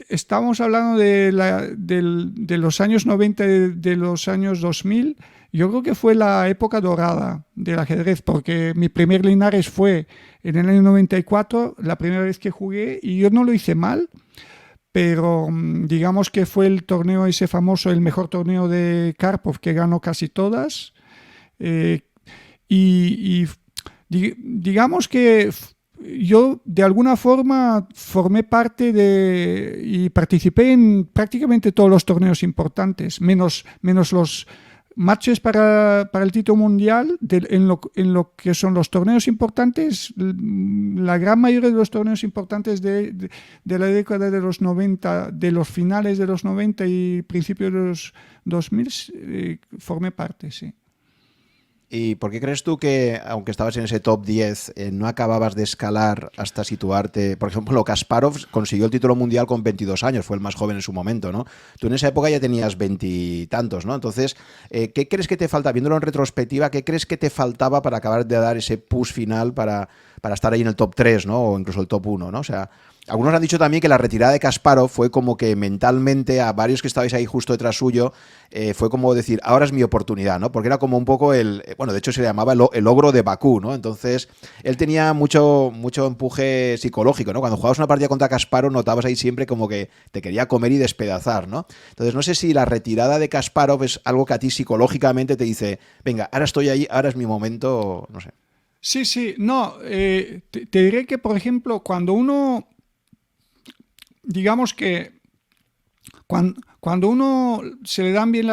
estamos hablando de los años 90, de los años 2000. Yo creo que fue la época dorada del ajedrez, porque mi primer Linares fue en el año 94, la primera vez que jugué, y yo no lo hice mal, pero digamos que fue el torneo ese famoso, el mejor torneo de Karpov, que ganó casi todas. Eh, y digamos que yo de alguna forma formé parte de y participé en prácticamente todos los torneos importantes, menos los matches para el título mundial. En lo que son los torneos importantes, la gran mayoría de los torneos importantes de la década de los 90, de los finales de los 90 y principios de los 2000, formé parte, sí. ¿Y por qué crees tú que, aunque estabas en ese top 10, no acababas de escalar hasta situarte? Por ejemplo, Kasparov consiguió el título mundial con 22 años, fue el más joven en su momento, ¿no? Tú en esa época ya tenías 20 y tantos, ¿no? Entonces, ¿qué crees que te falta, viéndolo en retrospectiva, qué crees que te faltaba para acabar de dar ese push final para estar ahí en el top 3, ¿no? O incluso el top 1, ¿no? O sea, algunos han dicho también que la retirada de Kasparov fue como que mentalmente a varios que estabais ahí justo detrás suyo, fue como decir, ahora es mi oportunidad, ¿no? Porque era como un poco bueno, de hecho se le llamaba el ogro de Bakú, ¿no? Entonces, él tenía mucho empuje psicológico, ¿no? Cuando jugabas una partida contra Kasparov notabas ahí siempre como que te quería comer y despedazar, ¿no? Entonces, no sé si la retirada de Kasparov es algo que a ti psicológicamente te dice, venga, ahora estoy ahí, ahora es mi momento, no sé. Sí, no, te diré que, por ejemplo, cuando uno, digamos que cuando uno se le dan bien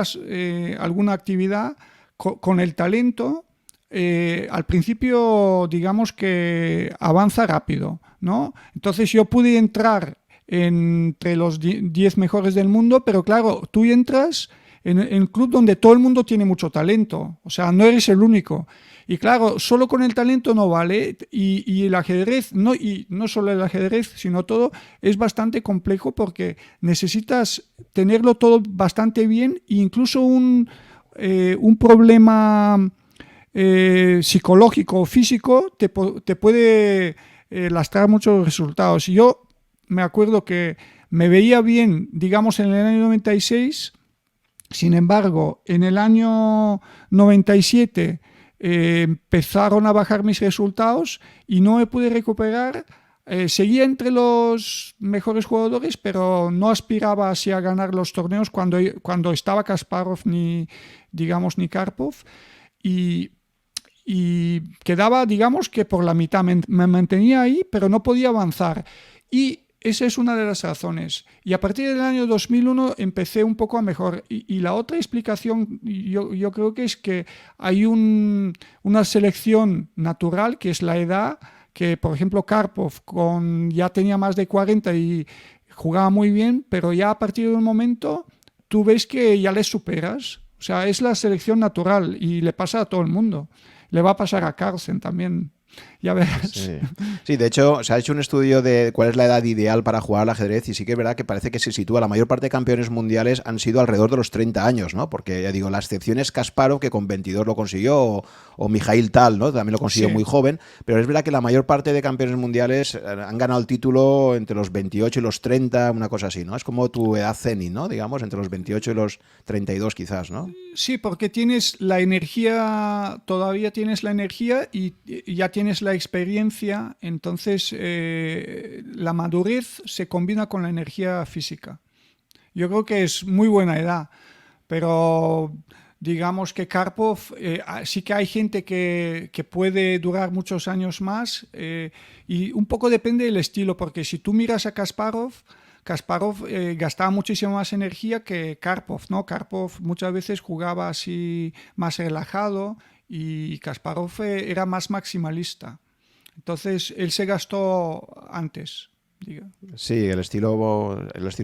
alguna actividad con el talento, al principio digamos que avanza rápido, ¿no? Entonces yo pude entrar entre los 10 mejores del mundo, pero claro, tú entras en un club donde todo el mundo tiene mucho talento, o sea, no eres el único. Y claro, solo con el talento no vale, y el ajedrez, y no solo el ajedrez, sino todo, es bastante complejo porque necesitas tenerlo todo bastante bien, e incluso un problema psicológico o físico te puede lastrar muchos resultados. Y yo me acuerdo que me veía bien, digamos, en el año 96, sin embargo, en el año 97 empezaron a bajar mis resultados y no me pude recuperar. Seguía entre los mejores jugadores, pero no aspiraba así a ganar los torneos cuando estaba Kasparov ni Karpov, y quedaba, digamos, que por la mitad. Me mantenía ahí, pero no podía avanzar. Y esa es una de las razones. Y a partir del año 2001 empecé un poco a mejorar. Y la otra explicación, yo creo que es que hay una selección natural, que es la edad, que por ejemplo Karpov ya tenía más de 40 y jugaba muy bien, pero ya a partir de un momento tú ves que ya le superas. O sea, es la selección natural y le pasa a todo el mundo. Le va a pasar a Carlsen también. Ya verás. Sí, de hecho, se ha hecho un estudio de cuál es la edad ideal para jugar al ajedrez, y sí que es verdad que parece que se sitúa, la mayor parte de campeones mundiales han sido alrededor de los 30 años, ¿no? Porque, ya digo, la excepción es Kasparov, que con 22 lo consiguió, o Mikhail Tal, ¿no? También lo consiguió muy joven, pero es verdad que la mayor parte de campeones mundiales han ganado el título entre los 28 y los 30, una cosa así, ¿no? Es como tu edad zenit, ¿no? Digamos, entre los 28 y los 32 quizás, ¿no? Sí, porque tienes la energía, todavía tienes la energía y ya tienes la experiencia, entonces la madurez se combina con la energía física. Yo creo que es muy buena edad, pero digamos que Karpov, sí que hay gente que puede durar muchos años más, y un poco depende del estilo, porque si tú miras a Kasparov gastaba muchísimo más energía que Karpov, ¿no? Karpov muchas veces jugaba así más relajado y Kasparov era más maximalista. Entonces, él se gastó antes. Diga. Sí, el estilo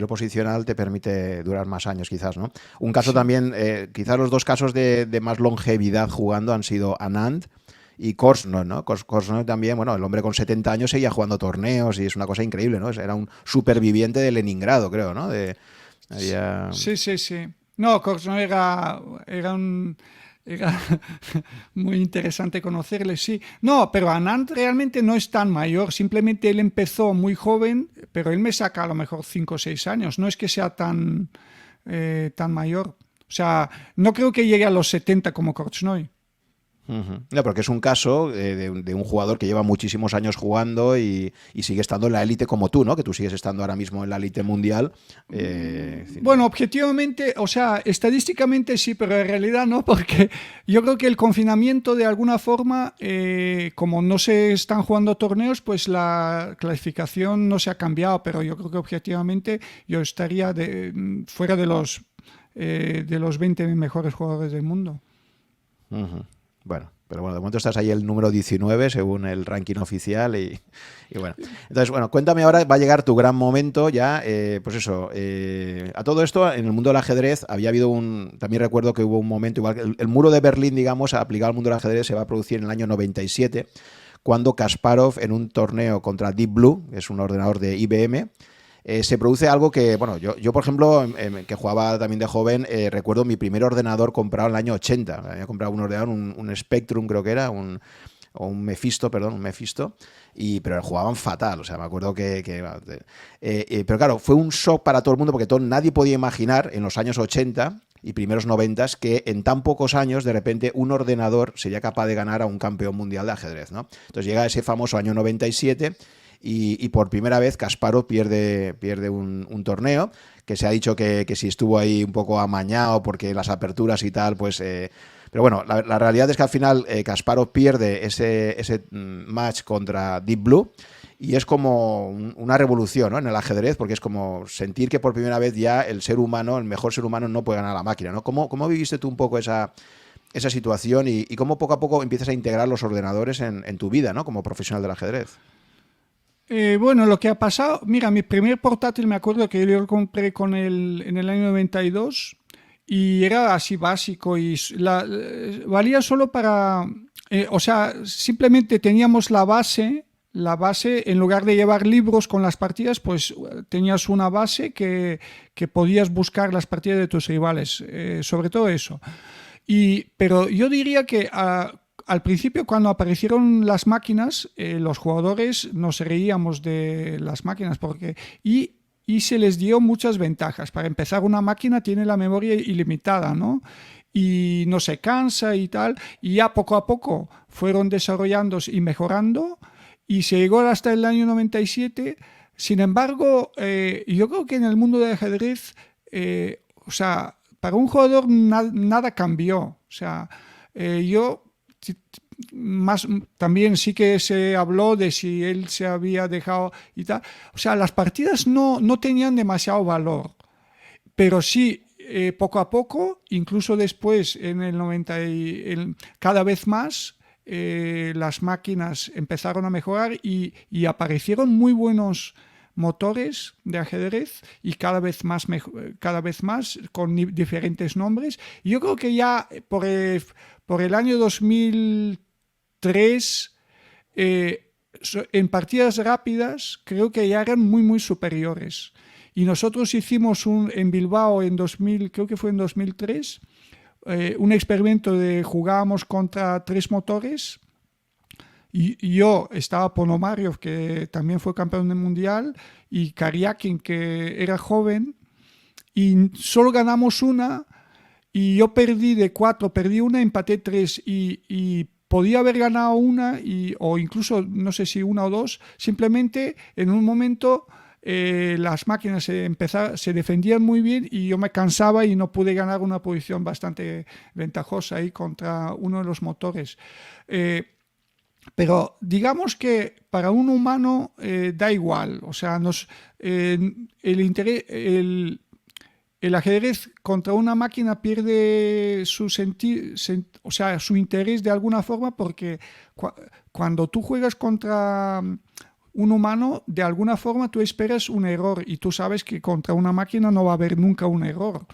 posicional te permite durar más años, quizás, ¿no? Un caso también, quizás los dos casos de más longevidad jugando han sido Anand y Korchnoi, ¿no? Korchnoi también, bueno, el hombre con 70 años seguía jugando torneos y es una cosa increíble, ¿no? Era un superviviente de Leningrado, creo, ¿no? Sí. No, Korchnoi era muy interesante conocerle, sí. No, pero Anand realmente no es tan mayor, simplemente él empezó muy joven, pero él me saca a lo mejor 5 o 6 años, no es que sea tan mayor. O sea, no creo que llegue a los 70 como Korchnoi. No, porque es un caso de un jugador que lleva muchísimos años jugando y sigue estando en la élite como tú, ¿no? Que tú sigues estando ahora mismo en la élite mundial. Bueno, objetivamente, o sea, estadísticamente sí, pero en realidad no, porque yo creo que el confinamiento de alguna forma, como no se están jugando torneos, pues la clasificación no se ha cambiado, pero yo creo que objetivamente yo estaría fuera de los 20 mejores jugadores del mundo. Bueno, pero bueno, de momento estás ahí el número 19 según el ranking oficial y bueno. Entonces, bueno, cuéntame ahora, va a llegar tu gran momento ya, pues eso, a todo esto en el mundo del ajedrez había habido también recuerdo que hubo un momento, igual que el muro de Berlín, digamos, aplicado al mundo del ajedrez se va a producir en el año 97, cuando Kasparov en un torneo contra Deep Blue, que es un ordenador de IBM, se produce algo que, bueno, yo por ejemplo, que jugaba también de joven, recuerdo mi primer ordenador comprado en el año 80. Había comprado un ordenador, un Spectrum creo que era, o un Mephisto, pero jugaban fatal, o sea, me acuerdo pero claro, fue un shock para todo el mundo porque nadie podía imaginar en los años 80 y primeros 90 que en tan pocos años de repente un ordenador sería capaz de ganar a un campeón mundial de ajedrez, ¿no? Entonces llega ese famoso año 97 y por primera vez Kasparov pierde un torneo, que se ha dicho que si estuvo ahí un poco amañado porque las aperturas y tal, pues... pero bueno, la realidad es que al final Kasparov pierde ese match contra Deep Blue y es como una revolución, ¿no? En el ajedrez, porque es como sentir que por primera vez ya el ser humano, el mejor ser humano, no puede ganar a la máquina, ¿no? ¿Cómo viviste tú un poco esa situación y cómo poco a poco empiezas a integrar los ordenadores en tu vida, ¿no? Como profesional del ajedrez? Bueno, lo que ha pasado, mira, mi primer portátil me acuerdo que yo lo compré en el año 92 y era así básico y valía solo para, o sea, simplemente teníamos la base, en lugar de llevar libros con las partidas, pues tenías una base que podías buscar las partidas de tus rivales, sobre todo eso. Pero yo diría que al principio, cuando aparecieron las máquinas, los jugadores nos reíamos de las máquinas y se les dio muchas ventajas. Para empezar, una máquina tiene la memoria ilimitada, ¿no? Y no se cansa y tal. Y ya poco a poco fueron desarrollándose y mejorando y se llegó hasta el año 97. Sin embargo, yo creo que en el mundo del ajedrez, o sea, para un jugador nada cambió. O sea, también sí que se habló de si él se había dejado y tal. O sea, las partidas no tenían demasiado valor, pero sí, poco a poco, incluso después en el 90 cada vez más las máquinas empezaron a mejorar y aparecieron muy buenos motores de ajedrez y cada vez más con diferentes nombres. Y yo creo que ya por el año 2003 en partidas rápidas creo que ya eran muy superiores. Y nosotros hicimos en Bilbao creo que fue en 2003, un experimento de jugábamos contra 3 motores. Y yo estaba Ponomariov, que también fue campeón del mundial, y Karyakin, que era joven, y solo ganamos una, y yo perdí de 4, perdí una, empaté 3, y podía haber ganado una, o incluso no sé si una o 2, simplemente en un momento las máquinas se defendían muy bien y yo me cansaba y no pude ganar una posición bastante ventajosa ahí contra uno de los motores. Pero digamos que para un humano da igual, o sea, el ajedrez contra una máquina pierde su interés de alguna forma porque cuando tú juegas contra un humano, de alguna forma tú esperas un error y tú sabes que contra una máquina no va a haber nunca un error.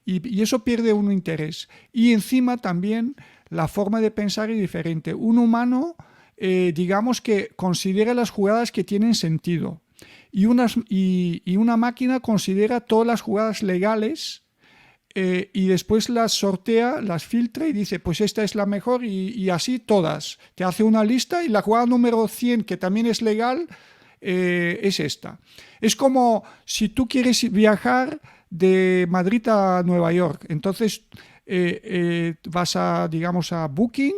Y eso pierde un interés. Y encima también la forma de pensar es diferente. Un humano, digamos que considera las jugadas que tienen sentido. Y una máquina considera todas las jugadas legales y después las sortea, las filtra y dice, pues esta es la mejor y así todas. Te hace una lista y la jugada número 100, que también es legal, es esta. Es como si tú quieres viajar de Madrid a Nueva York. Entonces vas digamos, a Booking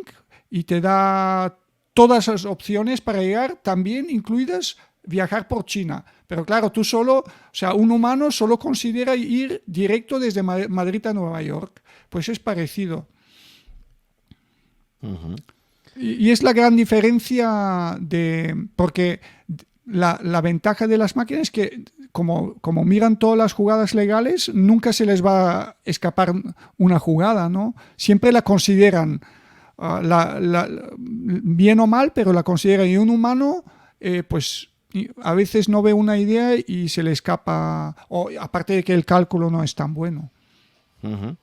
y te da todas las opciones para llegar, también incluidas viajar por China. Pero claro, tú solo, o sea, un humano solo considera ir directo desde Madrid a Nueva York. Pues es parecido. Uh-huh. Y es la gran diferencia porque la ventaja de las máquinas es que como miran todas las jugadas legales, nunca se les va a escapar una jugada, ¿no? Siempre la consideran bien o mal, pero la consideran. Y un humano, pues a veces no ve una idea y se le escapa, o aparte de que el cálculo no es tan bueno. Uh-huh.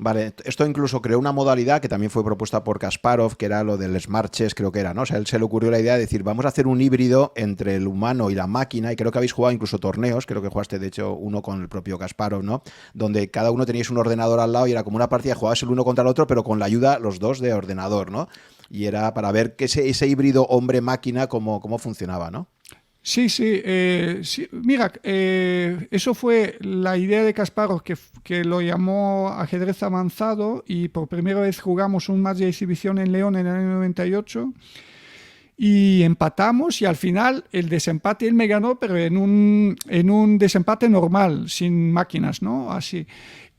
Vale, esto incluso creó una modalidad que también fue propuesta por Kasparov, que era lo del Smart Chess, creo que era, ¿no? O sea, él se le ocurrió la idea de decir, vamos a hacer un híbrido entre el humano y la máquina, y creo que habéis jugado incluso torneos, creo que jugaste de hecho uno con el propio Kasparov, ¿no? Donde cada uno teníais un ordenador al lado y era como una partida, jugabas el uno contra el otro, pero con la ayuda los dos de ordenador, ¿no? Y era para ver que ese híbrido hombre-máquina cómo funcionaba, ¿no? Sí, sí. Mira, eso fue la idea de Kasparov, que lo llamó ajedrez avanzado, y por primera vez jugamos un match de exhibición en León en el año 98 y empatamos, y al final el desempate él me ganó, pero en un desempate normal, sin máquinas, ¿no? Así.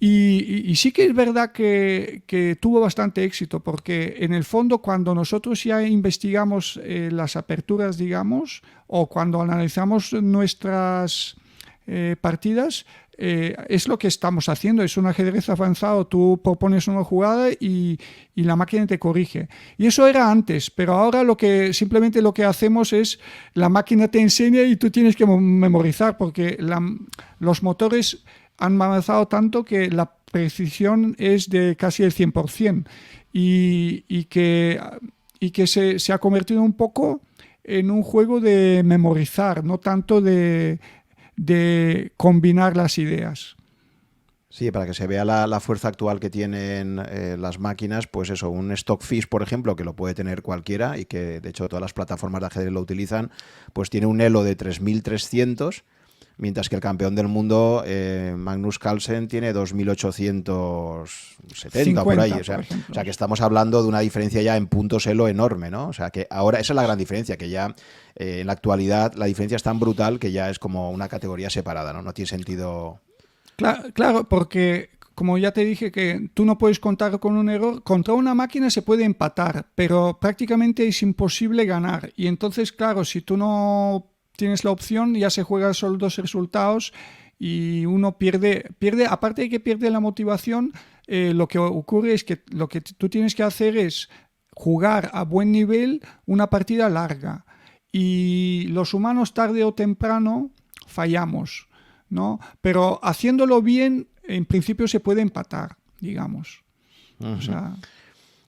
Y sí que es verdad que tuvo bastante éxito, porque en el fondo cuando nosotros ya investigamos las aperturas, digamos, o cuando analizamos nuestras partidas, es lo que estamos haciendo, es un ajedrez avanzado, tú propones una jugada y la máquina te corrige. Y eso era antes, pero ahora simplemente lo que hacemos es, la máquina te enseña y tú tienes que memorizar, porque los motores han avanzado tanto que la precisión es de casi el 100%, y que se ha convertido un poco en un juego de memorizar, no tanto de combinar las ideas. Sí, para que se vea la fuerza actual que tienen las máquinas, pues eso, un Stockfish, por ejemplo, que lo puede tener cualquiera y que de hecho todas las plataformas de ajedrez lo utilizan, pues tiene un elo de 3300, mientras que el campeón del mundo, Magnus Carlsen, tiene 2870 por ahí. O sea, que estamos hablando de una diferencia ya en puntos elo enorme, ¿no? O sea, que ahora esa es la gran diferencia, que ya en la actualidad la diferencia es tan brutal que ya es como una categoría separada, ¿no? No tiene sentido. Claro, porque como ya te dije que tú no puedes contar con un error, contra una máquina se puede empatar, pero prácticamente es imposible ganar. Y entonces, claro, si tú no tienes la opción, ya se juegan solo dos resultados y uno pierde, aparte de que pierde la motivación, lo que ocurre es que lo que tú tienes que hacer es jugar a buen nivel una partida larga, y los humanos tarde o temprano fallamos, ¿no? Pero haciéndolo bien, en principio se puede empatar, digamos. Uh-huh. O sea,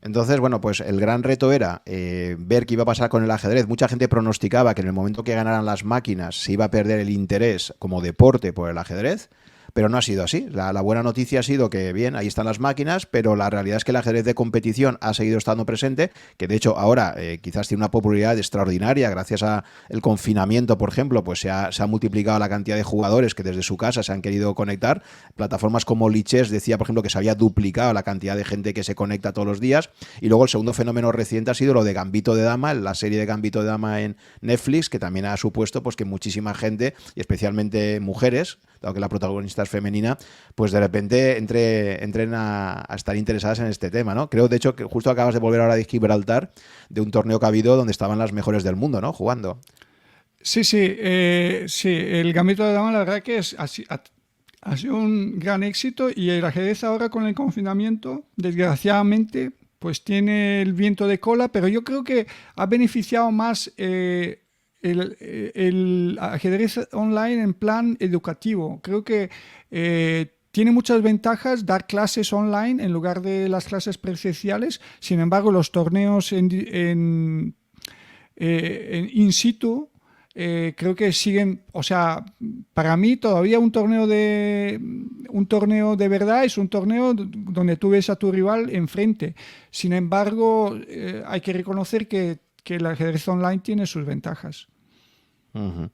entonces, bueno, pues el gran reto era ver qué iba a pasar con el ajedrez. Mucha gente pronosticaba que en el momento que ganaran las máquinas se iba a perder el interés como deporte por el ajedrez, pero no ha sido así. La buena noticia ha sido que, bien, ahí están las máquinas, pero la realidad es que el ajedrez de competición ha seguido estando presente, que de hecho ahora quizás tiene una popularidad extraordinaria gracias al confinamiento, por ejemplo, pues se ha multiplicado la cantidad de jugadores que desde su casa se han querido conectar. Plataformas como Lichess decía, por ejemplo, que se había duplicado la cantidad de gente que se conecta todos los días. Y luego el segundo fenómeno reciente ha sido lo de Gambito de Dama, la serie de Gambito de Dama en Netflix, que también ha supuesto pues que muchísima gente, y especialmente mujeres, dado que la protagonista es femenina, pues de repente entren a estar interesadas en este tema, ¿no? Creo, de hecho, que justo acabas de volver ahora de Gibraltar, de un torneo que ha habido donde estaban las mejores del mundo, ¿no? Jugando. Sí, el Gambito de Dama, la verdad que ha sido un gran éxito, y el ajedrez ahora con el confinamiento, desgraciadamente, pues tiene el viento de cola, pero yo creo que ha beneficiado más el ajedrez online en plan educativo. Creo que tiene muchas ventajas dar clases online en lugar de las clases presenciales. Sin embargo, los torneos in situ creo que siguen, o sea, para mí todavía un torneo de verdad es un torneo donde tú ves a tu rival enfrente. Sin embargo, hay que reconocer que el ajedrez online tiene sus ventajas. Ujú.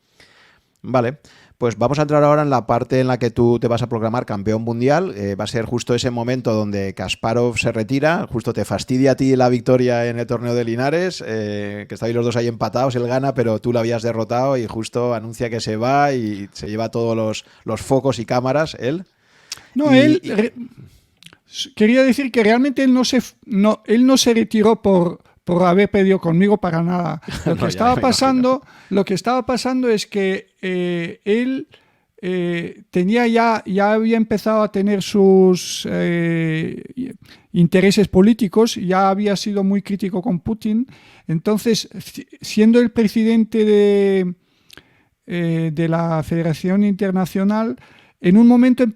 Vale, pues vamos a entrar ahora en la parte en la que tú te vas a proclamar campeón mundial. Va a ser justo ese momento donde Kasparov se retira, justo te fastidia a ti la victoria en el torneo de Linares, que estáis los dos ahí empatados, él gana, pero tú lo habías derrotado y justo anuncia que se va y se lleva todos los focos y cámaras, él. No, quería decir que realmente él no se retiró por haber perdido conmigo para nada. Lo que estaba pasando es que él ya había empezado a tener sus intereses políticos, ya había sido muy crítico con Putin. Entonces, siendo el presidente de la Federación Internacional, en un momento yo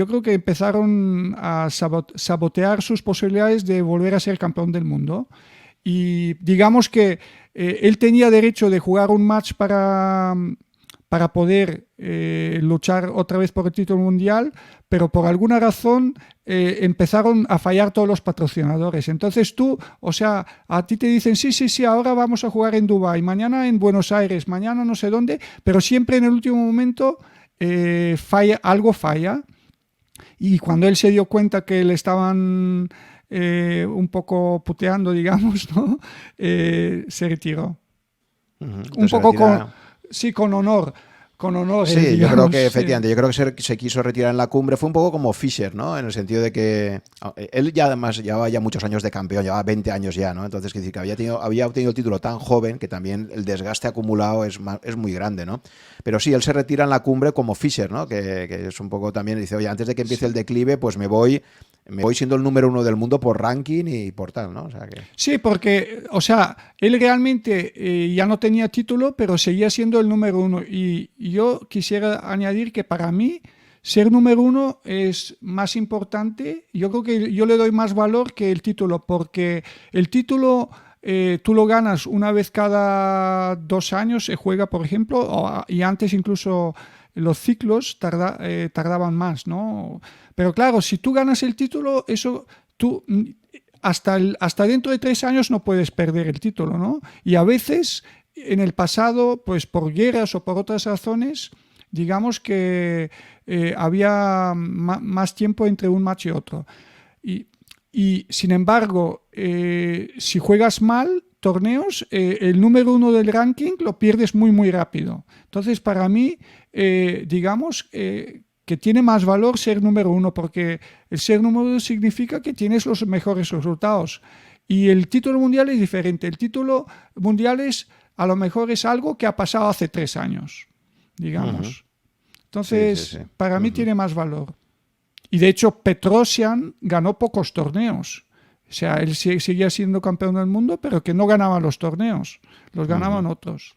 creo que empezaron a sabotear sus posibilidades de volver a ser campeón del mundo. Y digamos que él tenía derecho de jugar un match para poder luchar otra vez por el título mundial, pero por alguna razón empezaron a fallar todos los patrocinadores. Entonces a ti te dicen, sí, ahora vamos a jugar en Dubái, mañana en Buenos Aires, mañana no sé dónde, pero siempre en el último momento algo falla. Y cuando él se dio cuenta que le estaban un poco puteando, digamos, ¿no? Se retiró. Un poco con honor. Sí, yo creo que efectivamente, yo creo que se quiso retirar en la cumbre. Fue un poco como Fischer, ¿no? En el sentido de que él ya además llevaba ya muchos años de campeón, llevaba 20 años ya, ¿no? Entonces, que había obtenido el título tan joven que también el desgaste acumulado es muy grande, ¿no? Pero sí, él se retira en la cumbre como Fischer, ¿no? Que es un poco también, dice, oye, antes de que empiece el declive, pues me voy siendo el número 1 del mundo por ranking y por tal, ¿no? O sea que... Sí, porque, él realmente ya no tenía título, pero seguía siendo el número 1. Y yo quisiera añadir que para mí ser número 1 es más importante. Yo creo que yo le doy más valor que el título, porque el título tú lo ganas una vez cada 2 años, se juega, por ejemplo, y antes incluso los ciclos tardaban más, ¿no? Pero claro, si tú ganas el título, eso tú hasta dentro de 3 años no puedes perder el título, ¿no? Y a veces en el pasado, pues por guerras o por otras razones, digamos que había más tiempo entre un match y otro. Y sin embargo, si juegas mal torneos, el número 1 del ranking lo pierdes muy, muy rápido. Entonces, para mí, digamos que tiene más valor ser número 1, porque el ser número 1 significa que tienes los mejores resultados. Y el título mundial es diferente. El título mundial a lo mejor es algo que ha pasado hace 3 años, digamos. Entonces, sí. Para mí tiene más valor. Y de hecho, Petrosian ganó pocos torneos. O sea, él seguía siendo campeón del mundo, pero que no ganaba los torneos. Los ganaban otros.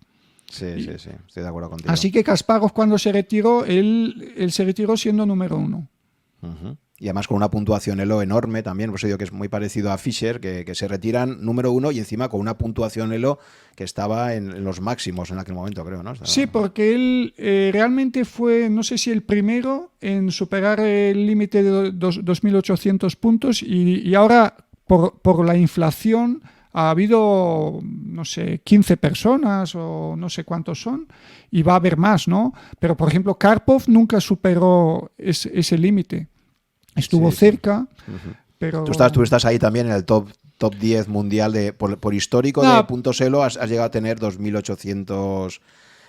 Sí, estoy de acuerdo contigo. Así que Kasparov, cuando se retiró, él se retiró siendo número 1. Y además con una puntuación Elo enorme también, pues digo que es muy parecido a Fischer, que se retiran número 1 y encima con una puntuación Elo que estaba en los máximos en aquel momento, creo, ¿no? Sí, porque él realmente fue, no sé si el primero en superar el límite de 2.800 puntos y ahora por la inflación ha habido, no sé, 15 personas o no sé cuántos son, y va a haber más, ¿no? Pero, por ejemplo, Karpov nunca superó ese límite. Estuvo cerca, pero... Tú estás ahí también en el top 10 mundial por histórico de puntos Elo, has llegado a tener 2.800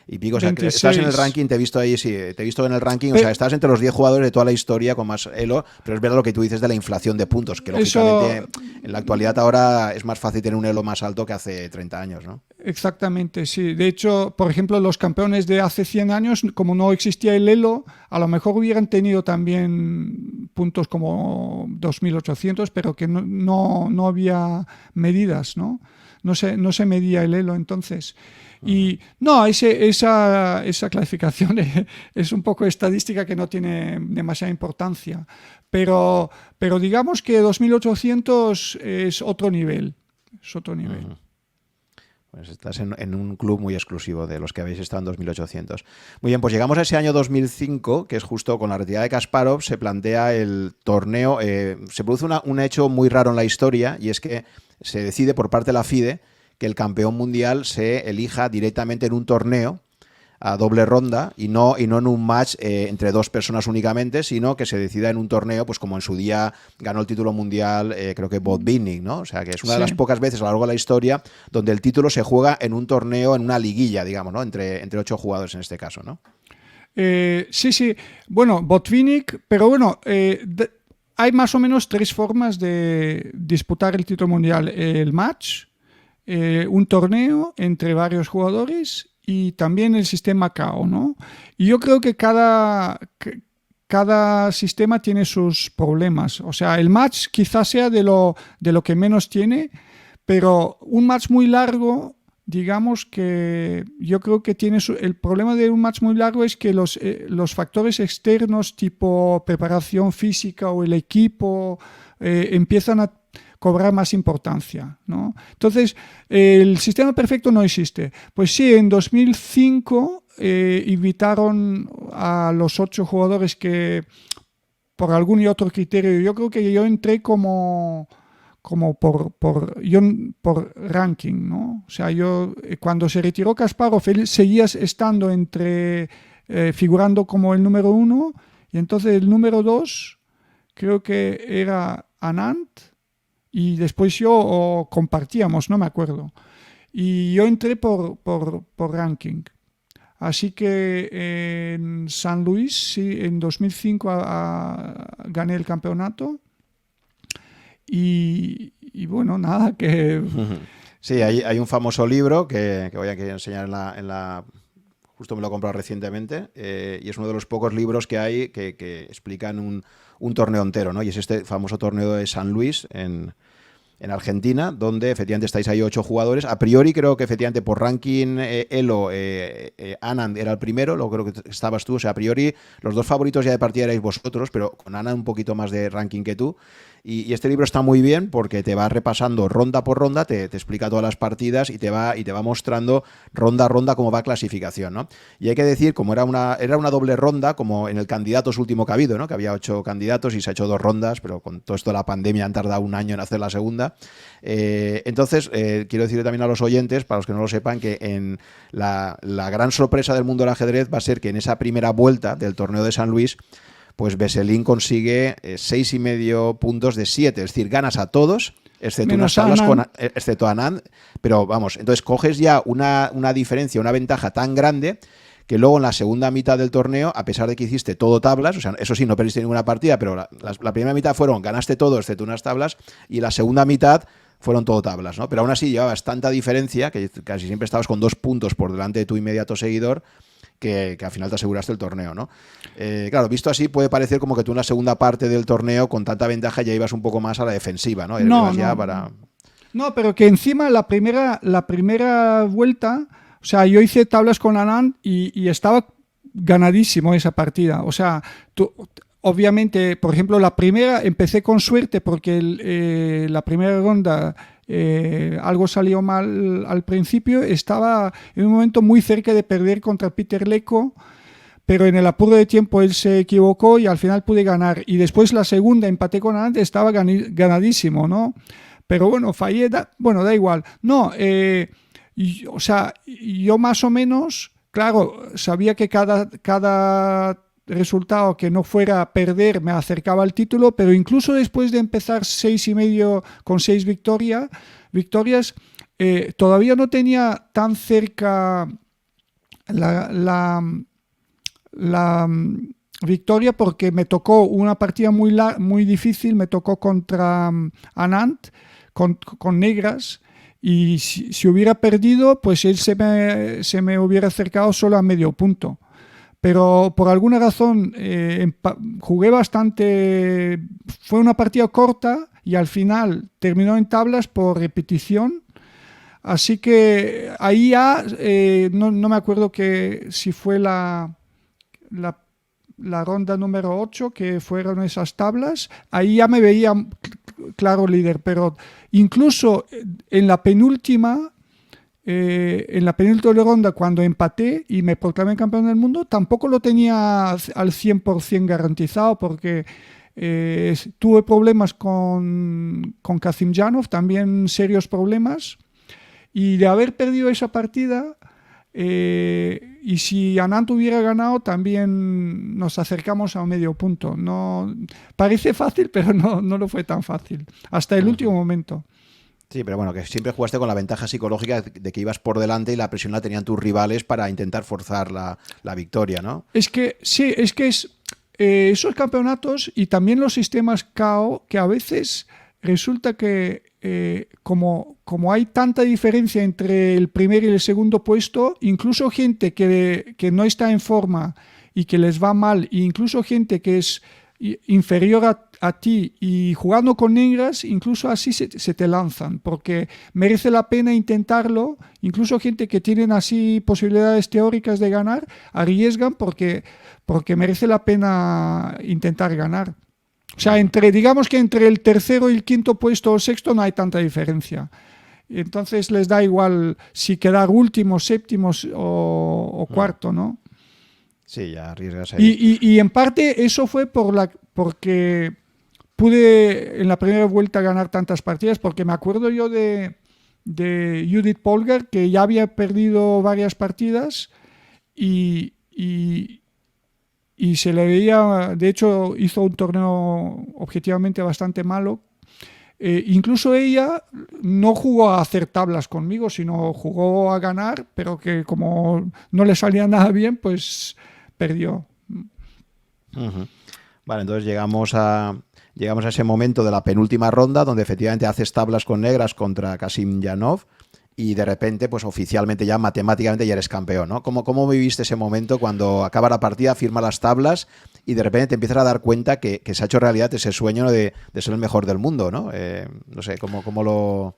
y pico. O sea, que estás en el ranking, te he visto ahí, sí, te he visto en el ranking, o sea, estás entre los 10 jugadores de toda la historia con más Elo, pero es verdad lo que tú dices de la inflación de puntos, que lógicamente en la actualidad ahora es más fácil tener un Elo más alto que hace 30 años, ¿no? Exactamente, sí. De hecho, por ejemplo, los campeones de hace 100 años, como no existía el Elo, a lo mejor hubieran tenido también puntos como 2.800, pero que no había medidas, ¿no? No se medía el Elo entonces. Y no, esa clasificación es un poco estadística que no tiene demasiada importancia. Pero digamos que 2.800 es otro nivel. Es otro nivel. Pues estás en un club muy exclusivo de los que habéis estado en 2.800. Muy bien, pues llegamos a ese año 2005, que es justo con la retirada de Kasparov, se plantea el torneo. Se produce un hecho muy raro en la historia, y es que se decide por parte de la FIDE que el campeón mundial se elija directamente en un torneo a doble ronda y no en un match entre dos personas únicamente, sino que se decida en un torneo, pues como en su día ganó el título mundial, creo que Botvinnik, ¿no? O sea, que es una de las pocas veces a lo largo de la historia donde el título se juega en un torneo, en una liguilla, digamos, ¿no? Entre 8 jugadores en este caso, ¿no? Sí. Bueno, Botvinnik, pero bueno, hay más o menos 3 formas de disputar el título mundial. El match, un torneo entre varios jugadores y también el sistema KO, ¿no? Y yo creo que cada sistema tiene sus problemas. O sea, el match quizás sea de lo que menos tiene, pero un match muy largo, digamos que yo creo que tiene el problema de un match muy largo es que los factores externos tipo preparación física o el equipo empiezan a cobrar más importancia, ¿no? Entonces, el sistema perfecto no existe. Pues sí, en 2005 invitaron a los 8 jugadores que, por algún y otro criterio, yo creo que yo entré como por ranking, ¿no? O sea, yo cuando se retiró Kasparov, él seguía estando figurando como el número 1, y entonces el número 2 creo que era Anand, y después yo compartíamos, no me acuerdo. Y yo entré por ranking. Así que en San Luis, sí, en 2005 gané el campeonato. Y bueno, nada, que... Sí, hay un famoso libro que voy a enseñar justo me lo he comprado recientemente, y es uno de los pocos libros que hay que explican un torneo entero, ¿no? Y es este famoso torneo de San Luis en Argentina, donde efectivamente estáis ahí 8 jugadores. A priori creo que efectivamente por ranking Elo, Anand era el primero, luego creo que estabas tú, o sea, a priori los 2 favoritos ya de partida erais vosotros, pero con Anand un poquito más de ranking que tú. Y este libro está muy bien porque te va repasando ronda por ronda, te explica todas las partidas y te va mostrando ronda a ronda cómo va clasificación, ¿no? Y hay que decir, como era una doble ronda, como en el Candidatos último que ha habido, ¿no? Que había 8 candidatos y se ha hecho 2 rondas, pero con todo esto de la pandemia han tardado un año en hacer la segunda. Entonces, quiero decirle también a los oyentes, para los que no lo sepan, que en la gran sorpresa del mundo del ajedrez va a ser que en esa primera vuelta del torneo de San Luis, pues Veselin consigue 6,5 puntos de 7, es decir, ganas a todos, excepto unas tablas excepto a Anand, pero vamos, entonces coges ya una diferencia, una ventaja tan grande que luego en la segunda mitad del torneo, a pesar de que hiciste todo tablas, o sea, eso sí, no perdiste ninguna partida, pero la primera mitad ganaste todo excepto unas tablas, y la segunda mitad fueron todo tablas, ¿no? Pero aún así llevabas tanta diferencia que casi siempre estabas con 2 puntos por delante de tu inmediato seguidor, que al final te aseguraste el torneo, ¿no? Claro, visto así puede parecer como que tú en la segunda parte del torneo con tanta ventaja ya ibas un poco más a la defensiva, ¿no? No, pero que encima la primera vuelta, o sea, yo hice tablas con Anand y estaba ganadísimo esa partida. O sea, obviamente, por ejemplo, la primera empecé con suerte porque la primera ronda algo salió mal al principio. Estaba en un momento muy cerca de perder contra Peter Leko, pero en el apuro de tiempo él se equivocó y al final pude ganar. Y después la segunda empaté con Anand, estaba ganadísimo, ¿no? Pero bueno, fallé, da igual. No, o sea, yo más o menos, claro, sabía que cada resultado que no fuera a perder me acercaba al título, pero incluso después de empezar 6,5 con 6 victorias, todavía no tenía tan cerca la victoria, porque me tocó una partida muy difícil, me tocó contra Anand con negras, y si hubiera perdido, pues él se me hubiera acercado solo a medio punto. Pero por alguna razón jugué bastante, fue una partida corta y al final terminó en tablas por repetición. Así que ahí ya no me acuerdo si fue la ronda número 8 que fueron esas tablas. Ahí ya me veía claro líder, pero incluso en la penúltima ronda, cuando empaté y me proclamé campeón del mundo, tampoco lo tenía al 100% garantizado, porque tuve problemas con Kazimjanov, también serios problemas, Y de haber perdido esa partida, y si Anand hubiera ganado, también nos acercamos a un medio punto. No, parece fácil, pero no lo fue tan fácil, hasta el último momento. Sí, pero bueno, que siempre jugaste con la ventaja psicológica de que ibas por delante y la presión la tenían tus rivales para intentar forzar la victoria, ¿no? Es que sí, esos campeonatos y también los sistemas KO, que a veces resulta que como hay tanta diferencia entre el primer y el segundo puesto, incluso gente que no está en forma y que les va mal, e incluso gente que es inferior a ti y jugando con negras, incluso así se te lanzan, porque merece la pena intentarlo. Incluso gente que tienen así posibilidades teóricas de ganar, arriesgan porque merece la pena intentar ganar. O sea, digamos que entre el tercero y el quinto puesto o sexto no hay tanta diferencia. Entonces les da igual si quedar últimos, séptimos o cuarto, ¿no? Sí, ya arriesgas ahí. Y en parte eso fue porque pude en la primera vuelta ganar tantas partidas, porque me acuerdo yo de Judith Polgar, que ya había perdido varias partidas y se le veía, de hecho hizo un torneo objetivamente bastante malo. Incluso ella no jugó a hacer tablas conmigo, sino jugó a ganar, pero que como no le salía nada bien, pues perdió. Uh-huh. Vale, entonces llegamos a ese momento de la penúltima ronda donde efectivamente haces tablas con negras contra Kasim Janov y de repente, pues oficialmente ya matemáticamente ya eres campeón, ¿no? ¿Cómo viviste ese momento cuando acaba la partida, firma las tablas y de repente te empiezas a dar cuenta que se ha hecho realidad ese sueño de ser el mejor del mundo, ¿no? No sé, ¿cómo lo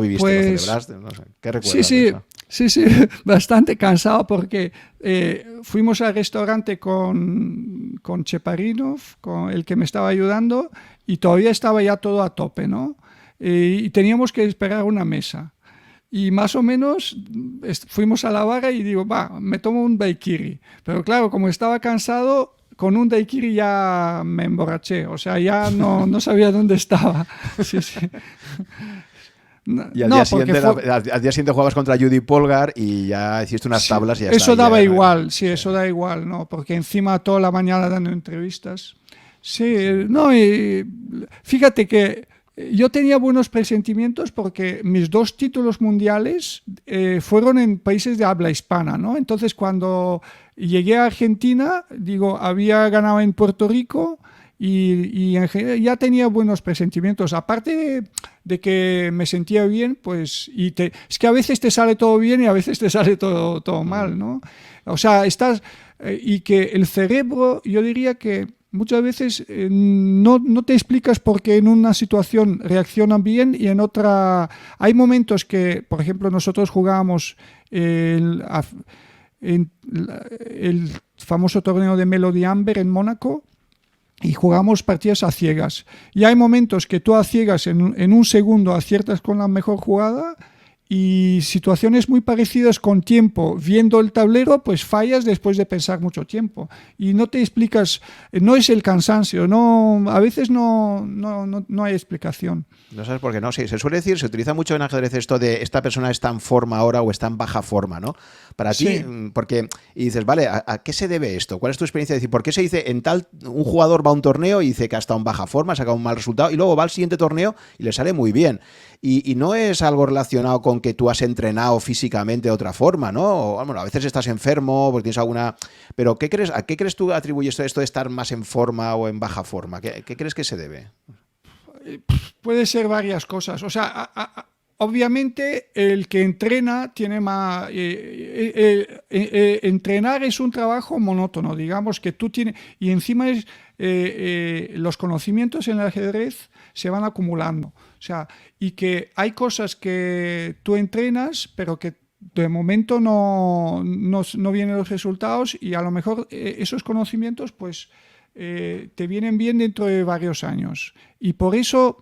viviste? Pues, ¿lo celebraste? No sé, ¿qué recuerdas? Sí, bastante cansado porque fuimos al restaurante con Cheparinov, con el que me estaba ayudando, y todavía estaba ya todo a tope, ¿no? Y teníamos que esperar una mesa. Y más o menos fuimos a la barra y digo, me tomo un daiquiri. Pero claro, como estaba cansado, con un daiquiri ya me emborraché. O sea, ya no sabía dónde estaba. Sí. Y al día siguiente jugabas contra Judy Polgar y ya hiciste unas tablas y ya eso está. Daba igual, sí, eso da igual, ¿no? Porque encima toda la mañana dando entrevistas. Sí, no, y fíjate que yo tenía buenos presentimientos porque mis 2 títulos mundiales fueron en países de habla hispana, ¿no? Entonces cuando llegué a Argentina, había ganado en Puerto Rico y en general ya tenía buenos presentimientos. Aparte de que me sentía bien, pues es que a veces te sale todo bien y a veces te sale todo mal, ¿no? O sea, y que el cerebro, yo diría que muchas veces no te explicas por qué en una situación reaccionan bien y en otra... Hay momentos que, por ejemplo, nosotros jugábamos el famoso torneo de Melody Amber en Mónaco y jugamos partidas a ciegas. Y hay momentos que tú a ciegas en un segundo aciertas con la mejor jugada y situaciones muy parecidas con tiempo, viendo el tablero, pues fallas después de pensar mucho tiempo. Y no te explicas, no es el cansancio, a veces no hay explicación. No sabes por qué no. Sí, se suele decir, se utiliza mucho en ajedrez esto de esta persona está en forma ahora o está en baja forma, ¿no? Para ti, porque, y dices, vale, ¿a qué se debe esto? ¿Cuál es tu experiencia? Es decir, ¿por qué se dice un jugador va a un torneo y dice que ha estado en baja forma, ha sacado un mal resultado y luego va al siguiente torneo y le sale muy bien? Y no es algo relacionado con que tú has entrenado físicamente de otra forma, ¿no? O, bueno, a veces estás enfermo porque tienes alguna... Pero ¿a qué crees tú atribuyes esto de estar más en forma o en baja forma? ¿Qué crees que se debe? Puede ser varias cosas. O sea, obviamente el que entrena tiene más... entrenar es un trabajo monótono, digamos que tú tienes... Y encima los conocimientos en el ajedrez se van acumulando. O sea, y que hay cosas que tú entrenas, pero que de momento no vienen los resultados y a lo mejor esos conocimientos pues te vienen bien dentro de varios años. Y por eso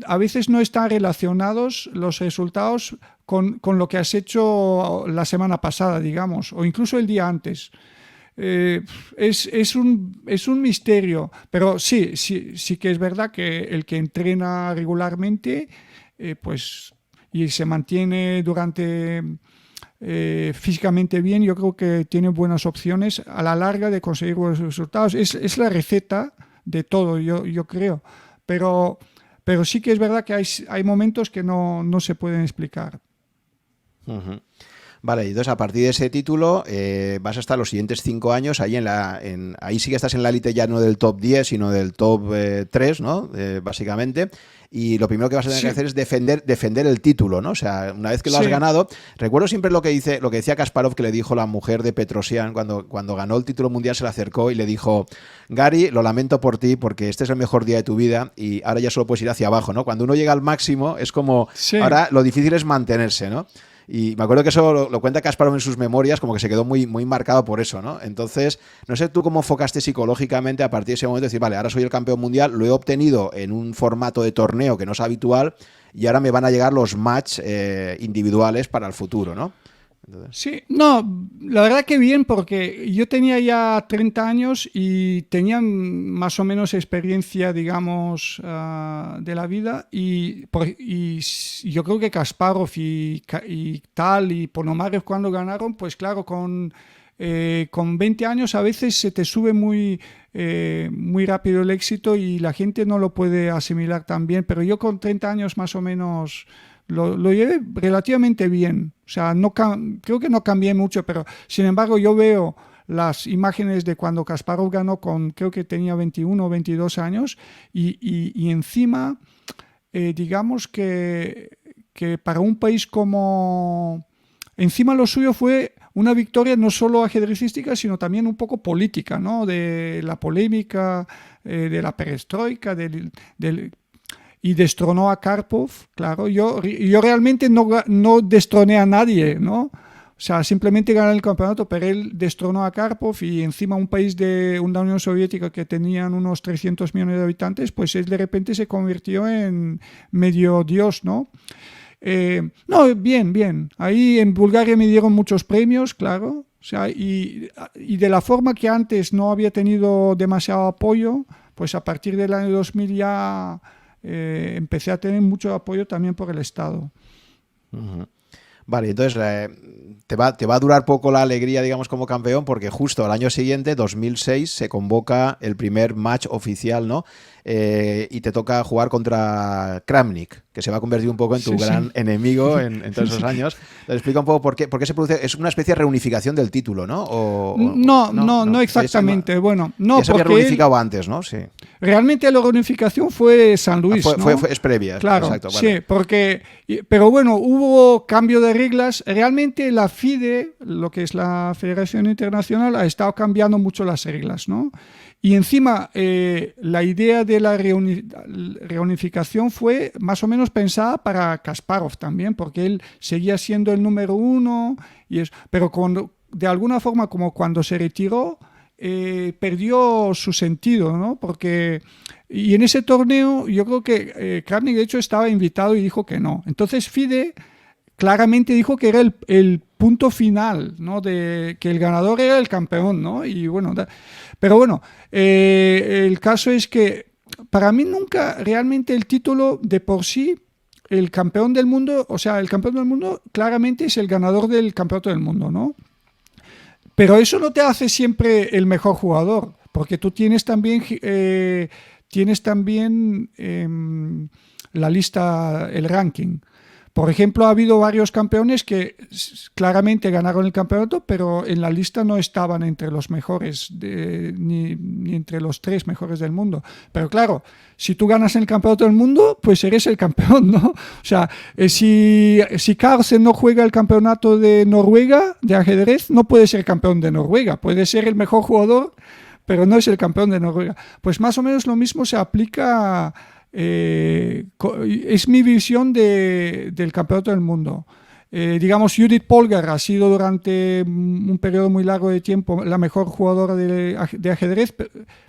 a veces no están relacionados los resultados con lo que has hecho la semana pasada, digamos, o incluso el día antes. Es un misterio, pero sí que es verdad que el que entrena regularmente, pues y se mantiene durante físicamente bien, yo creo que tiene buenas opciones a la larga de conseguir buenos resultados. Es la receta de todo, yo creo. Pero sí que es verdad que hay momentos que no se pueden explicar. Uh-huh. Vale, entonces a partir de ese título vas a estar los siguientes 5 años ahí ahí sí que estás en la élite ya no del top 10, sino del top 3, ¿no? Básicamente. Y lo primero que vas a tener que hacer es defender el título, ¿no? O sea, una vez que lo has ganado, recuerdo siempre lo que decía Kasparov, que le dijo la mujer de Petrosian cuando ganó el título mundial, se le acercó y le dijo: Gary, lo lamento por ti porque este es el mejor día de tu vida y ahora ya solo puedes ir hacia abajo, ¿no? Cuando uno llega al máximo es como, ahora lo difícil es mantenerse, ¿no? Y me acuerdo que eso lo cuenta Kasparov en sus memorias, como que se quedó muy, muy marcado por eso, ¿no? Entonces, no sé tú cómo enfocaste psicológicamente a partir de ese momento, decir, vale, ahora soy el campeón mundial, lo he obtenido en un formato de torneo que no es habitual y ahora me van a llegar los match individuales para el futuro, ¿no? Entonces... Sí, no, la verdad que bien, porque yo tenía ya 30 años y tenía más o menos experiencia, digamos, de la vida y yo creo que Kasparov y Tal y Ponomarev cuando ganaron, pues claro, con 20 años a veces se te sube muy rápido el éxito y la gente no lo puede asimilar tan bien, pero yo con 30 años más o menos... Lo llevé relativamente bien, o sea, creo que no cambié mucho, pero sin embargo yo veo las imágenes de cuando Kasparov ganó creo que tenía 21 o 22 años y encima, digamos que para un país como... Encima lo suyo fue una victoria no solo ajedrecística, sino también un poco política, ¿no? De la polémica, de la perestroika, y destronó a Karpov, claro. Yo realmente no destroné a nadie, ¿no? O sea, simplemente gané el campeonato, pero él destronó a Karpov y encima un país de una Unión Soviética que tenían unos 300 millones de habitantes, pues él de repente se convirtió en medio dios, ¿no? No, bien. Ahí en Bulgaria me dieron muchos premios, claro. O sea, y de la forma que antes no había tenido demasiado apoyo, pues a partir del año 2000 ya... empecé a tener mucho apoyo también por el Estado. Uh-huh. Vale, entonces te va a durar poco la alegría, digamos, como campeón, porque justo al año siguiente, 2006, se convoca el primer match oficial, ¿no? Y te toca jugar contra Kramnik, que se va a convertir un poco en tu gran enemigo en todos esos años. Te explica un poco por qué se produce. Es una especie de reunificación del título, ¿no? No exactamente. Bueno, no, ya se había reunificado antes, ¿no? Sí. Realmente la reunificación fue San Luis, ¿no? Es previa, claro, exacto. Vale. Sí, pero bueno, hubo cambio de reglas. Realmente la FIDE, lo que es la Federación Internacional, ha estado cambiando mucho las reglas, ¿no? Y encima la idea de la reunificación fue más o menos pensada para Kasparov también, porque él seguía siendo el número 1, pero de alguna forma, como cuando se retiró, perdió su sentido, ¿no? Y en ese torneo yo creo que Kramnik de hecho estaba invitado y dijo que no. Entonces FIDE claramente dijo que era el punto final, ¿no? Que el ganador era el campeón, ¿no? Y bueno, pero bueno, el caso es que para mí nunca realmente el título de por sí, el campeón del mundo, o sea, el campeón del mundo claramente es el ganador del campeonato del mundo, ¿no? Pero eso no te hace siempre el mejor jugador, porque tú tienes también la lista, el ranking. Por ejemplo, ha habido varios campeones que claramente ganaron el campeonato, pero en la lista no estaban entre los mejores, ni entre los 3 mejores del mundo. Pero claro, si tú ganas el campeonato del mundo, pues eres el campeón, ¿no? O sea, si Carlsen no juega el campeonato de Noruega, de ajedrez, no puede ser campeón de Noruega. Puede ser el mejor jugador, pero no es el campeón de Noruega. Pues más o menos lo mismo se aplica... es mi visión del campeonato del mundo. Digamos, Judith Polgar ha sido durante un periodo muy largo de tiempo la mejor jugadora de ajedrez,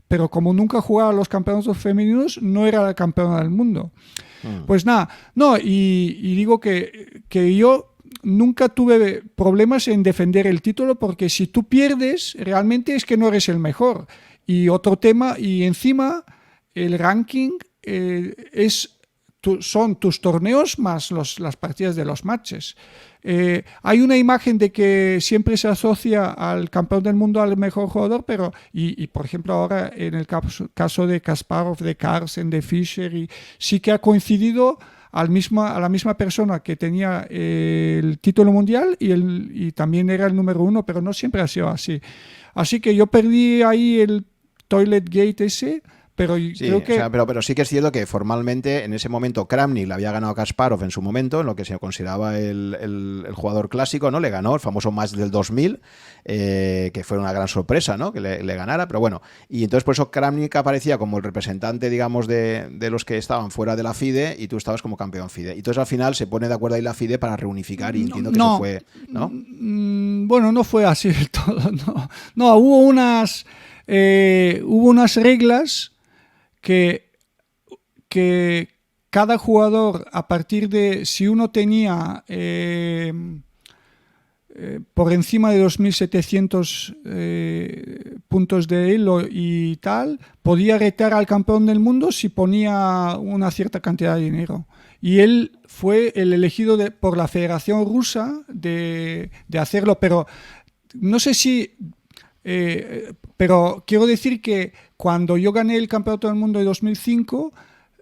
pero como nunca jugaba los campeonatos femeninos, no era la campeona del mundo. Pues nada, no, y digo que yo nunca tuve problemas en defender el título, porque si tú pierdes, realmente es que no eres el mejor. Y otro tema, y encima el ranking son tus torneos más las partidas de los matches. Hay una imagen de que siempre se asocia al campeón del mundo al mejor jugador, pero y por ejemplo ahora en el caso de Kasparov, de Carlsen, de Fischer, y sí que ha coincidido a la misma persona que tenía el título mundial y también era el número 1, pero no siempre ha sido así. Así que yo perdí ahí el Toilet Gate ese. Pero sí, creo que... o sea, pero sí que es cierto que formalmente en ese momento Kramnik le había ganado a Kasparov en su momento, en lo que se consideraba el jugador clásico, ¿no? Le ganó el famoso match del 2000, que fue una gran sorpresa, ¿no? Que le ganara, pero bueno. Y entonces por eso Kramnik aparecía como el representante, digamos, de los que estaban fuera de la FIDE y tú estabas como campeón FIDE. Y entonces al final se pone de acuerdo ahí la FIDE para reunificar y entiendo que eso fue, ¿no? Bueno, no fue así del todo, no. No, hubo unas reglas que cada jugador, a partir de si uno tenía por encima de 2.700 puntos de elo y tal, podía retar al campeón del mundo si ponía una cierta cantidad de dinero. Y él fue el elegido por la Federación Rusa de hacerlo, pero no sé si... pero quiero decir que cuando yo gané el Campeonato del Mundo de 2005,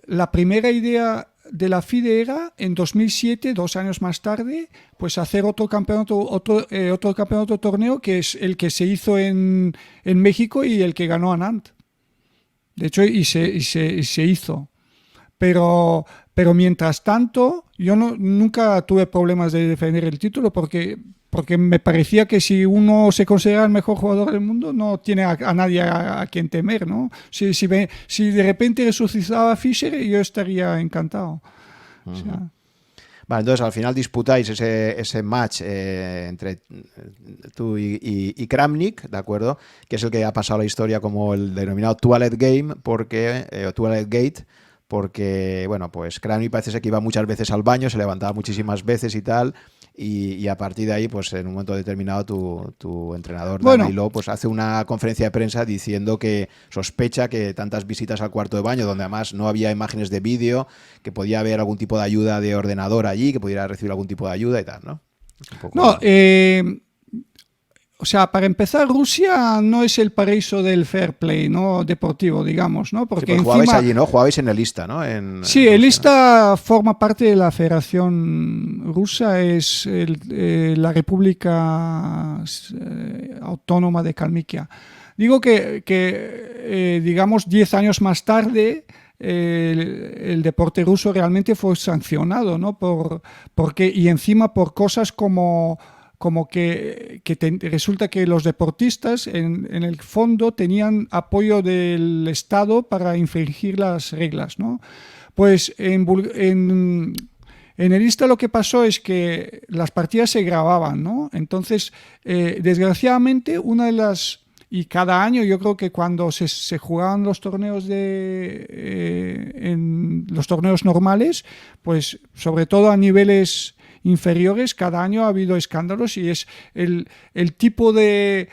la primera idea de la FIDE era en 2007, 2 años más tarde, pues hacer otro campeonato torneo, que es el que se hizo en México y el que ganó Anand. De hecho, y se hizo. Pero mientras tanto, yo nunca tuve problemas de defender el título porque me parecía que si uno se considera el mejor jugador del mundo, no tiene a nadie a quien temer, ¿no? Si de repente resucitaba Fischer, yo estaría encantado. O sea, Vale, entonces al final disputáis ese match entre tú y Kramnik, ¿de acuerdo? Que es el que ha pasado a la historia como el denominado Toilet Game, Toilet Gate, porque, bueno, pues Kramnik parece ser que iba muchas veces al baño, se levantaba muchísimas veces y tal, y a partir de ahí, pues en un momento determinado tu entrenador, Danilo, pues hace una conferencia de prensa diciendo que sospecha que tantas visitas al cuarto de baño, donde además no había imágenes de vídeo, que podía haber algún tipo de ayuda de ordenador allí, que pudiera recibir algún tipo de ayuda y tal, ¿no? No, o sea, para empezar, Rusia no es el paraíso del fair play, ¿no? Deportivo, digamos, ¿no? Porque sí, pues jugabais allí, ¿no? Jugabais en el ISTA, ¿no? Sí, el ISTA forma parte de la Federación Rusa, es la República Autónoma de Kalmykia. Digo que digamos, 10 años más tarde, el deporte ruso realmente fue sancionado, ¿no? Y encima por cosas como que resulta que los deportistas en el fondo tenían apoyo del Estado para infringir las reglas, ¿no? Pues en el ISTA lo que pasó es que las partidas se grababan, ¿no? Entonces, desgraciadamente, y cada año yo creo que cuando se jugaban los torneos en los torneos normales, pues sobre todo a niveles inferiores, cada año ha habido escándalos y es el tipo de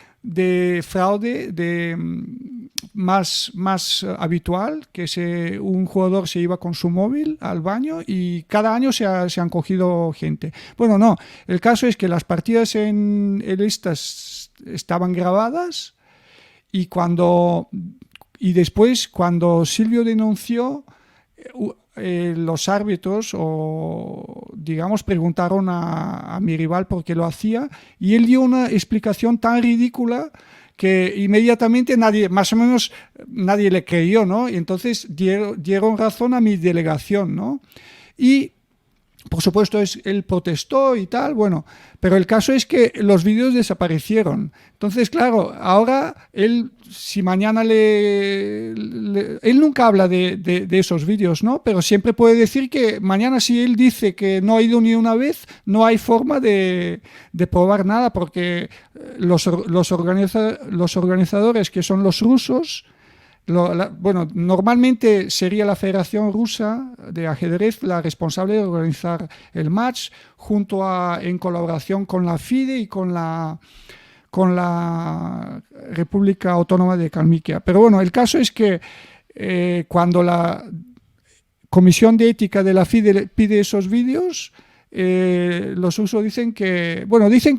fraude más habitual, que un jugador se iba con su móvil al baño y cada año se han cogido gente. Bueno, no, el caso es que las partidas en el ISTAS estaban grabadas y después cuando Silvio denunció, los árbitros preguntaron a mi rival por qué lo hacía y él dio una explicación tan ridícula que inmediatamente nadie le creyó, ¿no? Y entonces dieron razón a mi delegación, ¿no? Y por supuesto él protestó y tal, bueno, pero el caso es que los vídeos desaparecieron. Entonces, claro, ahora si mañana él nunca habla de esos vídeos, ¿no? Pero siempre puede decir que mañana si él dice que no ha ido ni una vez, no hay forma de probar nada, porque los organizadores, que son los rusos, normalmente sería la Federación Rusa de Ajedrez la responsable de organizar el match en colaboración con la FIDE y con la República Autónoma de Kalmykia. Pero bueno, el caso es que cuando comisión de ética de la FIDE pide esos vídeos, los usos dicen que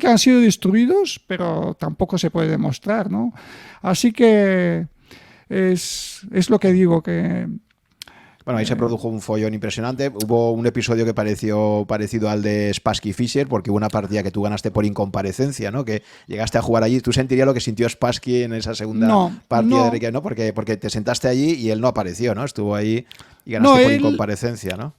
han sido destruidos, pero tampoco se puede demostrar, ¿no? Así que es lo que digo, que... Bueno, ahí se produjo un follón impresionante. Hubo un episodio que pareció parecido al de Spassky Fischer, porque hubo una partida que tú ganaste por incomparecencia, ¿no? Que llegaste a jugar allí. ¿Tú sentirías lo que sintió Spassky en esa segunda partida? ¿No? Porque te sentaste allí y él no apareció, ¿no? Estuvo ahí y ganaste por incomparecencia, ¿no?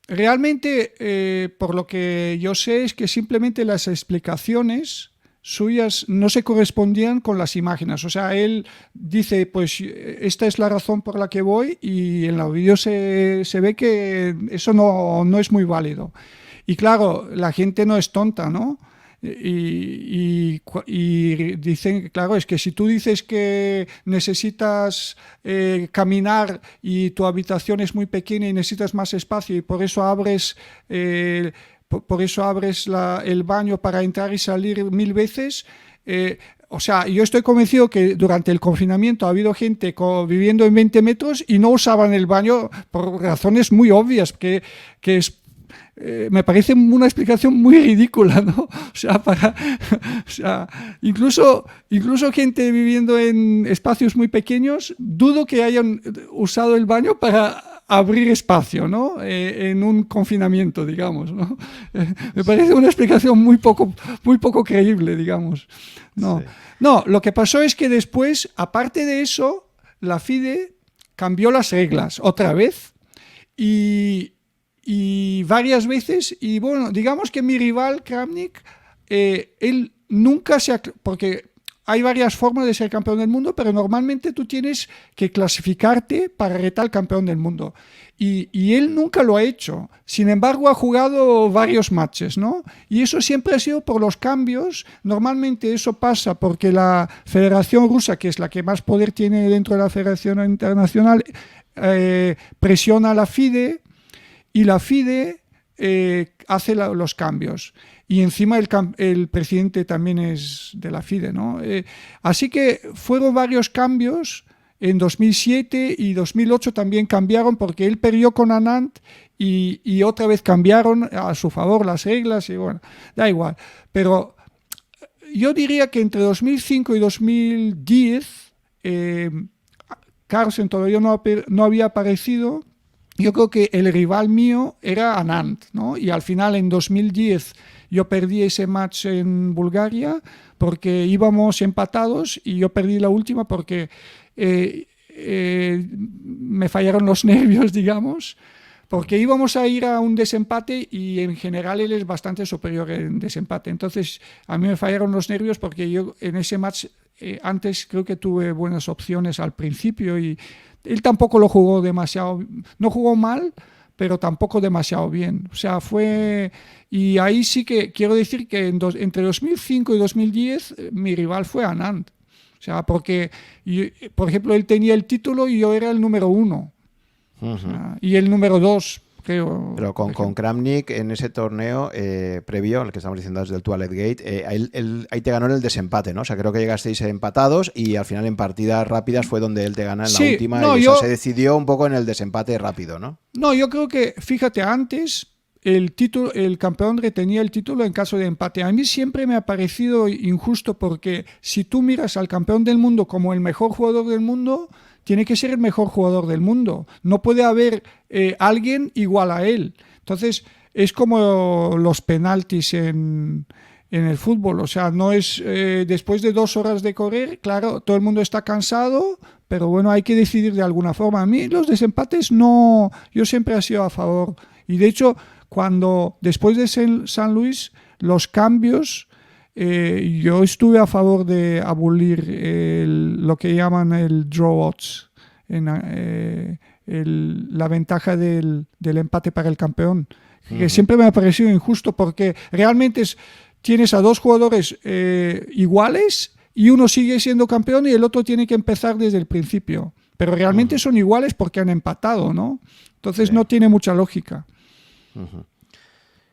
Realmente, por lo que yo sé, es que simplemente las explicaciones suyas no se correspondían con las imágenes. O sea, él dice, pues esta es la razón por la que voy, y en los vídeos se ve que eso no es muy válido. Y claro, la gente no es tonta, ¿no? Y dicen, claro, es que si tú dices que necesitas caminar y tu habitación es muy pequeña y necesitas más espacio y por eso abres el baño para entrar y salir 1000 veces. O sea, yo estoy convencido que durante el confinamiento ha habido gente viviendo en 20 metros y no usaban el baño por razones muy obvias, que me parece una explicación muy ridícula, ¿no? O sea, incluso gente viviendo en espacios muy pequeños, dudo que hayan usado el baño para abrir espacio, ¿no? En un confinamiento, digamos, ¿no? Me parece una explicación muy poco creíble, digamos. No. Sí. No, lo que pasó es que después, aparte de eso, la FIDE cambió las reglas otra vez y varias veces, y bueno, digamos que mi rival Kramnik, él nunca porque hay varias formas de ser campeón del mundo, pero normalmente tú tienes que clasificarte para retar al campeón del mundo. Y él nunca lo ha hecho. Sin embargo, ha jugado varios matches, ¿no? Y eso siempre ha sido por los cambios. Normalmente eso pasa porque la Federación Rusa, que es la que más poder tiene dentro de la Federación Internacional, presiona a la FIDE, y la FIDE hace los cambios. Y encima el presidente también es de la FIDE, ¿no? Así que fueron varios cambios. En 2007 y 2008 también cambiaron, porque él perdió con Anand y otra vez cambiaron a su favor las reglas, y bueno, da igual. Pero yo diría que entre 2005 y 2010 Carlsen todavía no había aparecido. Yo creo que el rival mío era Anand, ¿no? Y al final, en 2010, yo perdí ese match en Bulgaria porque íbamos empatados, y yo perdí la última porque me fallaron los nervios, digamos, porque íbamos a ir a un desempate y en general él es bastante superior en desempate. Entonces, a mí me fallaron los nervios porque yo en ese match antes creo que tuve buenas opciones al principio, y él tampoco lo jugó demasiado, no jugó mal, pero tampoco demasiado bien. O sea, y ahí sí que quiero decir que entre 2005 y 2010 mi rival fue Anand. O sea, porque, por ejemplo, él tenía el título y yo era el número 1. Uh-huh. O sea, y el número 2, creo. Pero con Kramnik en ese torneo previo, el que estamos diciendo desde el Toilet Gate, ahí te ganó en el desempate, ¿no? O sea, creo que llegasteis empatados y al final en partidas rápidas fue donde él te gana en la última. No, se decidió un poco en el desempate rápido, ¿no? No, yo creo que, fíjate, antes el campeón retenía el título en caso de empate. A mí siempre me ha parecido injusto, porque si tú miras al campeón del mundo como el mejor jugador del mundo, tiene que ser el mejor jugador del mundo. No puede haber alguien igual a él. Entonces, es como los penaltis en el fútbol. O sea, no es después de 2 horas de correr, claro, todo el mundo está cansado, pero bueno, hay que decidir de alguna forma. A mí los desempates no, yo siempre he sido a favor. Y de hecho, después de San Luis, los cambios, yo estuve a favor de abolir lo que llaman el draw odds, la ventaja del empate para el campeón, que siempre me ha parecido injusto, porque realmente tienes a 2 jugadores iguales y uno sigue siendo campeón y el otro tiene que empezar desde el principio, pero realmente son iguales porque han empatado, ¿no? Entonces no tiene mucha lógica.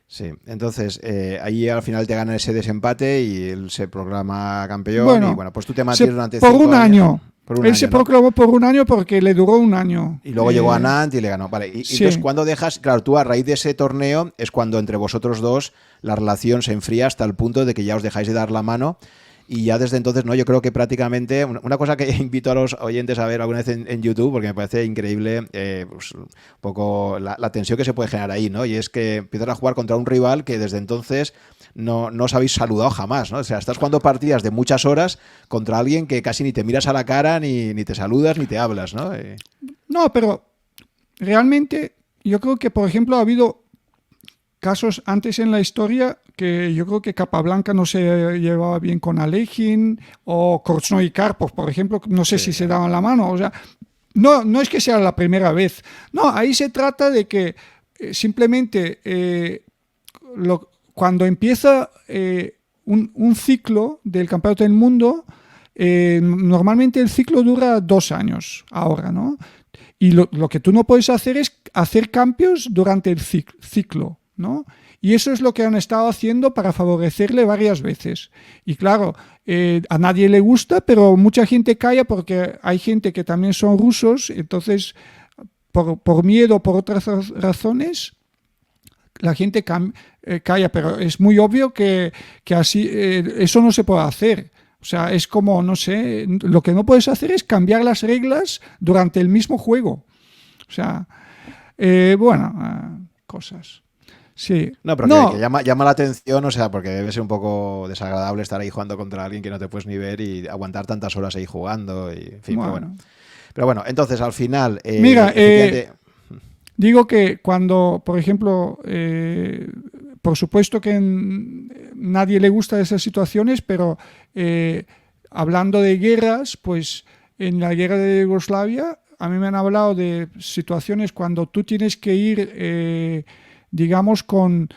Sí, entonces ahí al final te ganan ese desempate y él se proclama campeón. Bueno, y bueno, pues tú te mantienes durante por 5 un años. año. Por un Él año, se ¿no? proclamó por un año porque le duró un año. Y luego llegó a Nantes y le ganó. Vale. Sí. Entonces, ¿cuándo dejas? Claro, tú a raíz de ese torneo es cuando entre vosotros dos la relación se enfría hasta el punto de que ya os dejáis de dar la mano. Y ya desde entonces, ¿no? Yo creo que prácticamente, una cosa que invito a los oyentes a ver alguna vez en YouTube, porque me parece increíble pues, un poco la tensión que se puede generar ahí, ¿no? Y es que empiezas a jugar contra un rival que desde entonces no os habéis saludado jamás, ¿no? O sea, estás jugando partidas de muchas horas contra alguien que casi ni te miras a la cara, ni te saludas, ni te hablas, ¿no? No, pero realmente yo creo que, por ejemplo, ha habido casos antes en la historia que yo creo que Capablanca no se llevaba bien con Alejin, o Korchnoi y Karpov, por ejemplo, no sé si se daban la mano. O sea, no es que sea la primera vez. No, ahí se trata de que simplemente cuando empieza un ciclo del Campeonato del Mundo, normalmente el ciclo dura 2 años ahora, ¿no? Y lo que tú no puedes hacer es hacer cambios durante el ciclo, ¿no? Y eso es lo que han estado haciendo para favorecerle varias veces. Y claro, a nadie le gusta, pero mucha gente calla porque hay gente que también son rusos, entonces por miedo, por otras razones, la gente calla, pero es muy obvio que así eso no se puede hacer. O sea, es como, no sé, lo que no puedes hacer es cambiar las reglas durante el mismo juego. O sea, cosas. Sí. No, pero que llama la atención, o sea, porque debe ser un poco desagradable estar ahí jugando contra alguien que no te puedes ni ver y aguantar tantas horas ahí jugando. Y, en fin, pero bueno, entonces al final... Mira, digo que cuando, por ejemplo, por supuesto que nadie le gusta esas situaciones, pero hablando de guerras, pues en la guerra de Yugoslavia, a mí me han hablado de situaciones cuando tú tienes que ir, digamos, con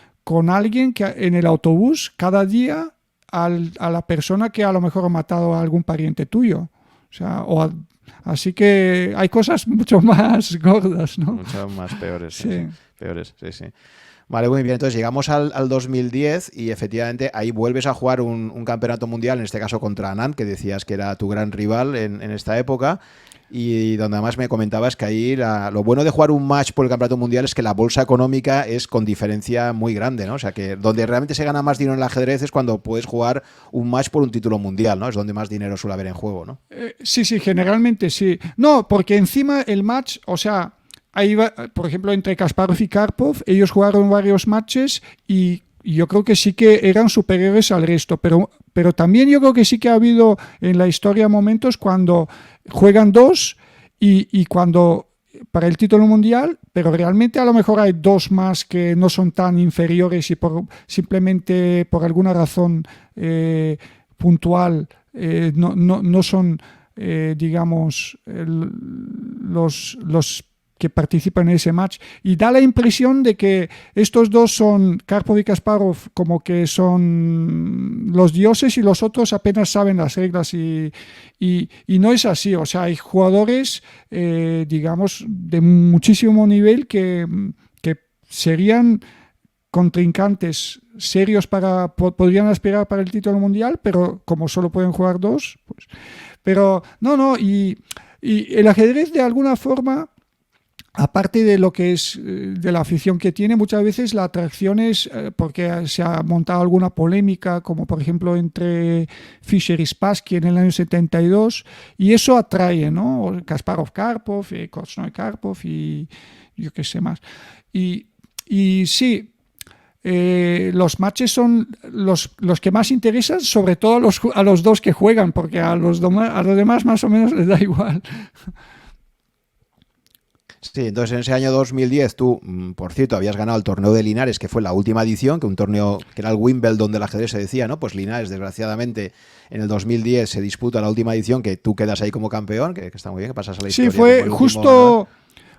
alguien que en el autobús cada día a la persona que a lo mejor ha matado a algún pariente tuyo. O sea, así que hay cosas mucho más gordas, ¿no? Mucho más peores. Sí. Peores, sí. Vale, muy bien. Entonces llegamos al 2010 y efectivamente ahí vuelves a jugar un campeonato mundial, en este caso contra Anand, que decías que era tu gran rival en esta época. Y donde además me comentabas que ahí lo bueno de jugar un match por el campeonato mundial es que la bolsa económica es con diferencia muy grande, ¿no? O sea que donde realmente se gana más dinero en el ajedrez es cuando puedes jugar un match por un título mundial, ¿no? Es donde más dinero suele haber en juego, ¿no? Sí, generalmente sí. No, porque encima el match, o sea, ahí va, por ejemplo, entre Kasparov y Karpov, ellos jugaron varios matches y yo creo que sí que eran superiores al resto, pero también yo creo que sí que ha habido en la historia momentos cuando juegan dos y cuando para el título mundial, pero realmente a lo mejor hay dos más que no son tan inferiores y simplemente por alguna razón puntual no son, digamos, los que participan en ese match, y da la impresión de que estos dos son, Karpov y Kasparov, como que son los dioses y los otros apenas saben las reglas y no es así. O sea, hay jugadores, digamos, de muchísimo nivel que serían contrincantes serios podrían aspirar para el título mundial, pero como solo pueden jugar dos, pues... Pero y el ajedrez de alguna forma, aparte de lo que es de la afición que tiene, muchas veces la atracción es porque se ha montado alguna polémica, como por ejemplo entre Fischer y Spassky en el año 72, y eso atrae, ¿no? Kasparov-Karpov, Korchnoi-Karpov y yo qué sé más. Y sí, los matches son los que más interesan, sobre todo a los dos que juegan, porque a los demás más o menos les da igual. Sí, entonces en ese año 2010 tú, por cierto, habías ganado el torneo de Linares, que fue la última edición, que un torneo que era el Wimbledon del ajedrez, se decía, ¿no? Pues Linares, desgraciadamente, en el 2010 se disputa la última edición, que tú quedas ahí como campeón, que está muy bien, que pasas a la historia. Sí, fue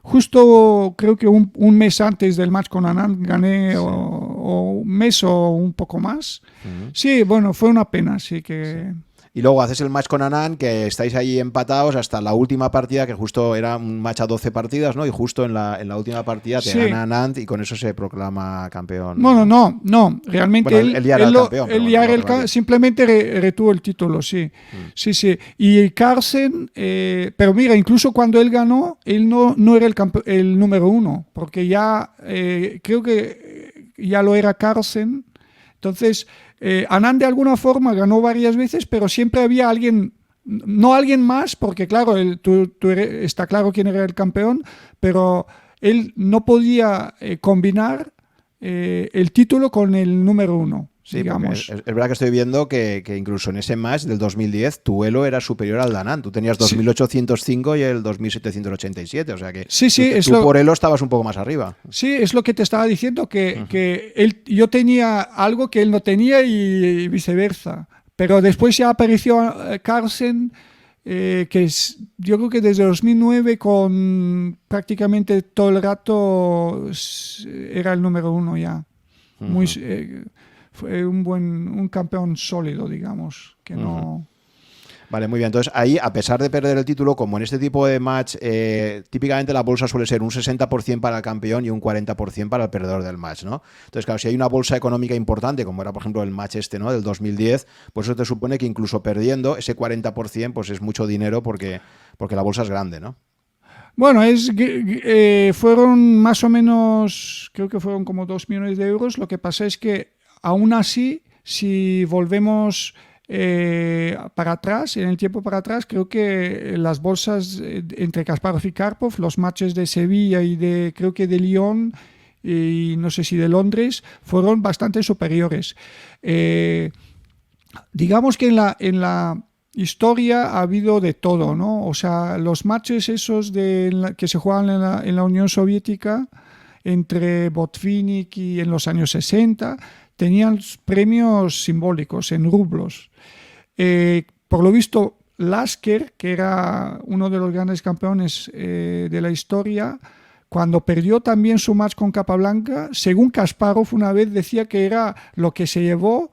justo creo que un mes antes del match con Anand gané, sí. o un mes o un poco más. Uh-huh. Sí, bueno, fue una pena, sí que... Sí. Y luego haces el match con Anand, que estáis ahí empatados hasta la última partida, que justo era un match a 12 partidas, ¿no? Y justo en la última partida te gana Anand y con eso se proclama campeón. Bueno, no. Realmente bueno, él ya era el campeón. Simplemente retuvo el título, sí. Sí. Y Carlsen, pero mira, incluso cuando él ganó, él no era el número 1, porque ya creo que ya lo era Carlsen. Entonces, Anand de alguna forma ganó varias veces, pero siempre había alguien, no alguien más, porque claro, está claro quién era el campeón, pero él no podía combinar el título con el número 1. Sí, digamos. Es verdad que estoy viendo que incluso en ese match del 2010 tu elo era superior al de Anand. Tú tenías 2.805 y el 2.787, o sea que tú por elo estabas un poco más arriba. Sí, es lo que te estaba diciendo, que yo tenía algo que él no tenía y viceversa. Pero después ya apareció Carlsen, que yo creo que desde 2009 con prácticamente todo el rato era el número 1 ya. Fue un campeón sólido, digamos, que no... Vale, muy bien. Entonces, ahí, a pesar de perder el título, como en este tipo de match, típicamente la bolsa suele ser un 60% para el campeón y un 40% para el perdedor del match, ¿no? Entonces, claro, si hay una bolsa económica importante, como era, por ejemplo, el match ¿no? del 2010, pues eso te supone que incluso perdiendo ese 40%, pues es mucho dinero porque la bolsa es grande, ¿no? Bueno, fueron más o menos, creo que fueron como 2 millones de euros. Lo que pasa es que, aún así, si volvemos para atrás, en el tiempo para atrás, creo que las bolsas entre Kasparov y Karpov, los matches de Sevilla y creo que de Lyon y no sé si de Londres, fueron bastante superiores. Digamos que en la historia ha habido de todo, ¿no? O sea, los matches esos que se jugaban en la Unión Soviética entre Botvinnik y en los años 60 tenían premios simbólicos en rublos. Por lo visto, Lasker, que era uno de los grandes campeones de la historia, cuando perdió también su match con Capablanca, según Kasparov una vez decía que era lo que se llevó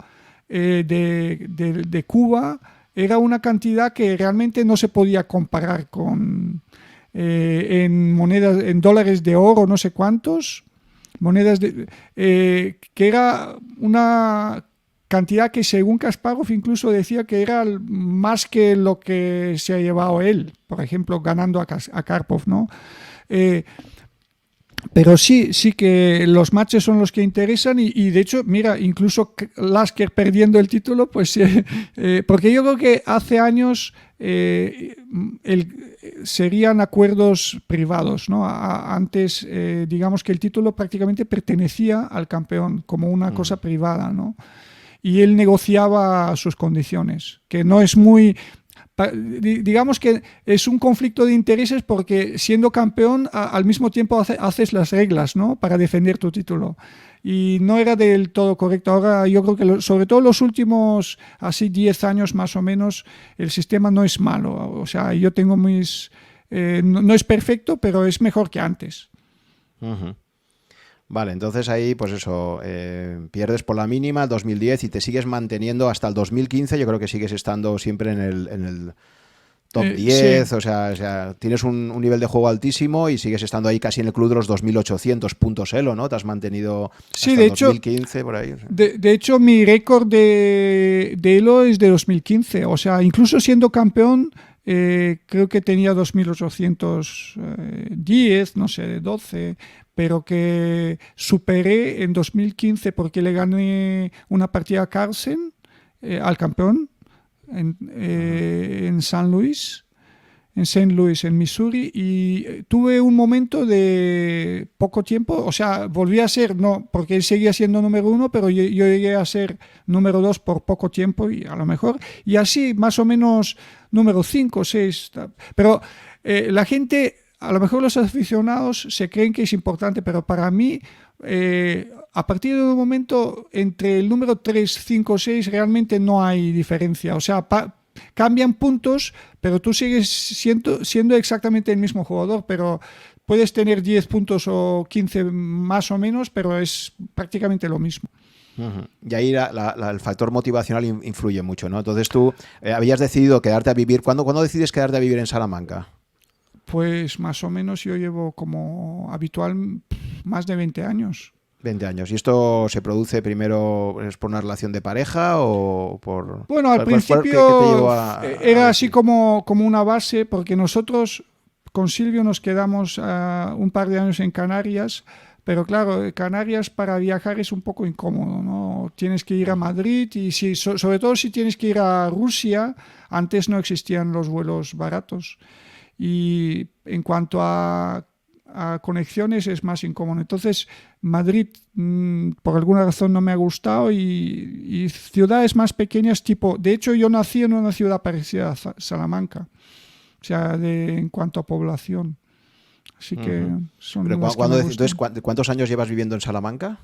de Cuba, era una cantidad que realmente no se podía comparar con en monedas, en dólares de oro, no sé cuántos, monedas que era una cantidad que según Kasparov incluso decía que era más que lo que se ha llevado él, por ejemplo, ganando a Karpov, ¿no? Pero sí que los matches son los que interesan y de hecho, mira, incluso Lasker perdiendo el título, pues porque yo creo que hace años serían acuerdos privados, ¿no? Antes, digamos que el título prácticamente pertenecía al campeón como una cosa privada, ¿no? Y él negociaba sus condiciones, que no es muy... Digamos que es un conflicto de intereses porque siendo campeón al mismo tiempo haces las reglas, ¿no? Para defender tu título y no era del todo correcto. Ahora yo creo que sobre todo los últimos así 10 años más o menos el sistema no es malo, o sea, yo tengo no es perfecto, pero es mejor que antes. Vale, entonces ahí, pues eso, pierdes por la mínima el 2010 y te sigues manteniendo hasta el 2015. Yo creo que sigues estando siempre en el top 10, sí. o sea, tienes un nivel de juego altísimo y sigues estando ahí casi en el club de los 2.800 puntos elo, ¿no? Te has mantenido hasta el 2015, por ahí. O sea. De hecho, mi récord de elo es de 2015, o sea, incluso siendo campeón, creo que tenía 2.810, no sé, 12, pero que superé en 2015 porque le gané una partida a Carlsen, al campeón, en St. Louis, en Missouri, y tuve un momento de poco tiempo, o sea, volví a ser, no, porque él seguía siendo número 1, pero yo llegué a ser número 2 por poco tiempo, y a lo mejor, y así más o menos número 5 o 6, pero la gente... A lo mejor los aficionados se creen que es importante, pero para mí, a partir de un momento, entre el número 3, 5, 6, realmente no hay diferencia. O sea, cambian puntos, pero tú sigues siendo exactamente el mismo jugador, pero puedes tener 10 puntos o 15 más o menos, pero es prácticamente lo mismo. Y ahí el factor motivacional influye mucho, ¿no? Entonces tú habías decidido quedarte a vivir. ¿Cuándo decides quedarte a vivir en Salamanca? Pues más o menos yo llevo como habitual más de 20 años. 20 años. ¿Y esto se produce primero es por una relación de pareja o por...? Bueno, al principio ¿qué te llevó era así como una base, porque nosotros con Silvio nos quedamos un par de años en Canarias, pero claro, Canarias para viajar es un poco incómodo, ¿no? Tienes que ir a Madrid y sobre todo si tienes que ir a Rusia, antes no existían los vuelos baratos. Y en cuanto a conexiones es más incómodo. Entonces, Madrid por alguna razón no me ha gustado y ciudades más pequeñas tipo... De hecho, yo nací en una ciudad parecida a Salamanca, o sea, en cuanto a población. Así que son... Pero entonces, ¿cuántos años llevas viviendo en Salamanca?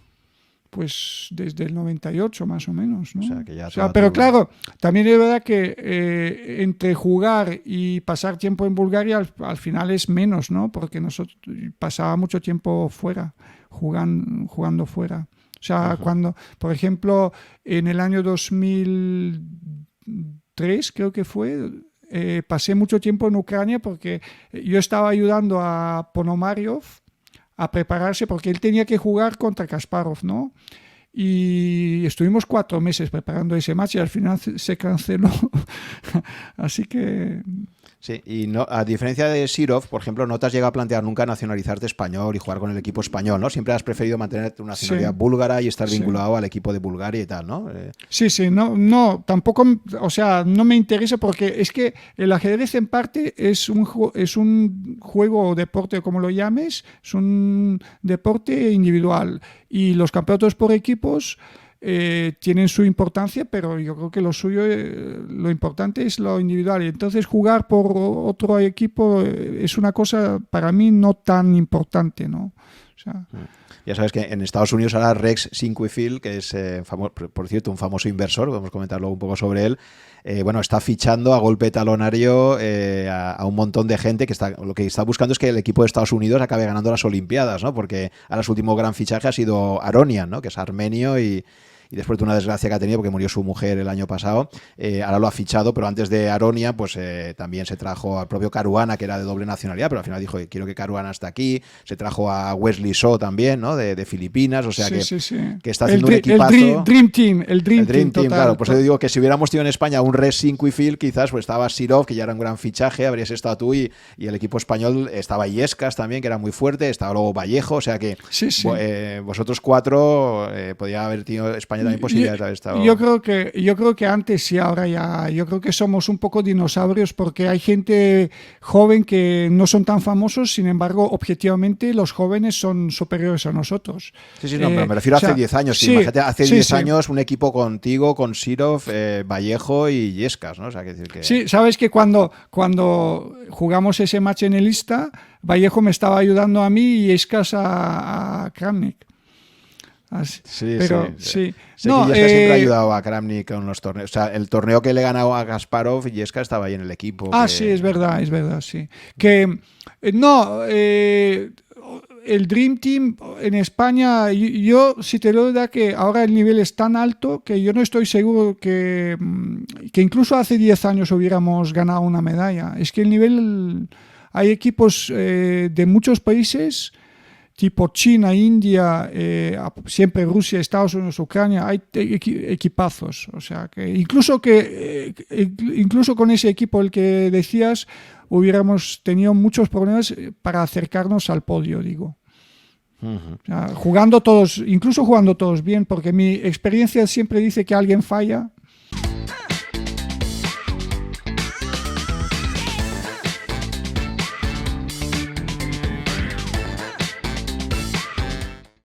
Pues desde el 98 más o menos, ¿no? O sea, que ya pero claro, también es verdad que entre jugar y pasar tiempo en Bulgaria al final es menos, ¿no? Porque nosotros pasaba mucho tiempo fuera, jugando fuera. O sea, cuando, por ejemplo, en el año 2003 creo que fue, pasé mucho tiempo en Ucrania porque yo estaba ayudando a Ponomariov a prepararse porque él tenía que jugar contra Kasparov, ¿no? Y estuvimos 4 meses preparando ese match y al final se canceló. Así que... Sí, y no, a diferencia de Sirov, por ejemplo, no te has llegado a plantear nunca nacionalizarte español y jugar con el equipo español, ¿no? Siempre has preferido mantener tu nacionalidad búlgara y estar vinculado al equipo de Bulgaria y tal, ¿no? Sí, no, tampoco, o sea, no me interesa porque es que el ajedrez en parte es un juego o deporte, como lo llames, es un deporte individual y los campeonatos por equipos tienen su importancia, pero yo creo que lo suyo, lo importante es lo individual. Y entonces jugar por otro equipo es una cosa para mí no tan importante, ¿no? O sea, ya sabes que en Estados Unidos ahora Rex Sinquefield, que es, por cierto, un famoso inversor, vamos a comentar luego un poco sobre él, bueno, está fichando a golpe talonario a un montón de gente que lo que está buscando es que el equipo de Estados Unidos acabe ganando las Olimpiadas, ¿no? Porque ahora su último gran fichaje ha sido Aronian, ¿no? Que es armenio y después de una desgracia que ha tenido porque murió su mujer el año pasado, ahora lo ha fichado, pero antes de Aronia pues también se trajo al propio Caruana, que era de doble nacionalidad, pero al final dijo, quiero que Caruana esté aquí, se trajo a Wesley So también, ¿no? De Filipinas, o sea que está haciendo un equipazo. El Dream Team, total, claro, pues yo digo que si hubiéramos tenido en España un Rex Sinquefield, quizás pues estaba Sirov, que ya era un gran fichaje, habrías estado tú y el equipo español estaba Illescas también, que era muy fuerte, estaba luego Vallejo, o sea que vosotros 4 podía haber tenido España también posibilidades de haber estado. Yo creo que antes y ahora ya, yo creo que somos un poco dinosaurios porque hay gente joven que no son tan famosos, sin embargo, objetivamente los jóvenes son superiores a nosotros. Sí, no, pero me refiero a hace 10 años. Sí, imagínate, hace 10 años un equipo contigo, con Sirov, Vallejo y Illescas, ¿no? O sea, que... Sí, sabes que cuando jugamos ese match en el Ista, Vallejo me estaba ayudando a mí y Illescas a Kramnik. Sí. No, siempre ha ayudado a Kramnik con los torneos. O sea, el torneo que le ganó a Kasparov, Illescas estaba ahí en el equipo. Sí, es verdad, sí. Que el Dream Team en España, yo si te lo digo que ahora el nivel es tan alto que yo no estoy seguro que incluso hace 10 años hubiéramos ganado una medalla. Es que el nivel, hay equipos de muchos países, tipo China, India, siempre Rusia, Estados Unidos, Ucrania, hay equipazos. O sea, que incluso con ese equipo el que decías, hubiéramos tenido muchos problemas para acercarnos al podio, digo. O sea, incluso jugando todos bien, porque mi experiencia siempre dice que alguien falla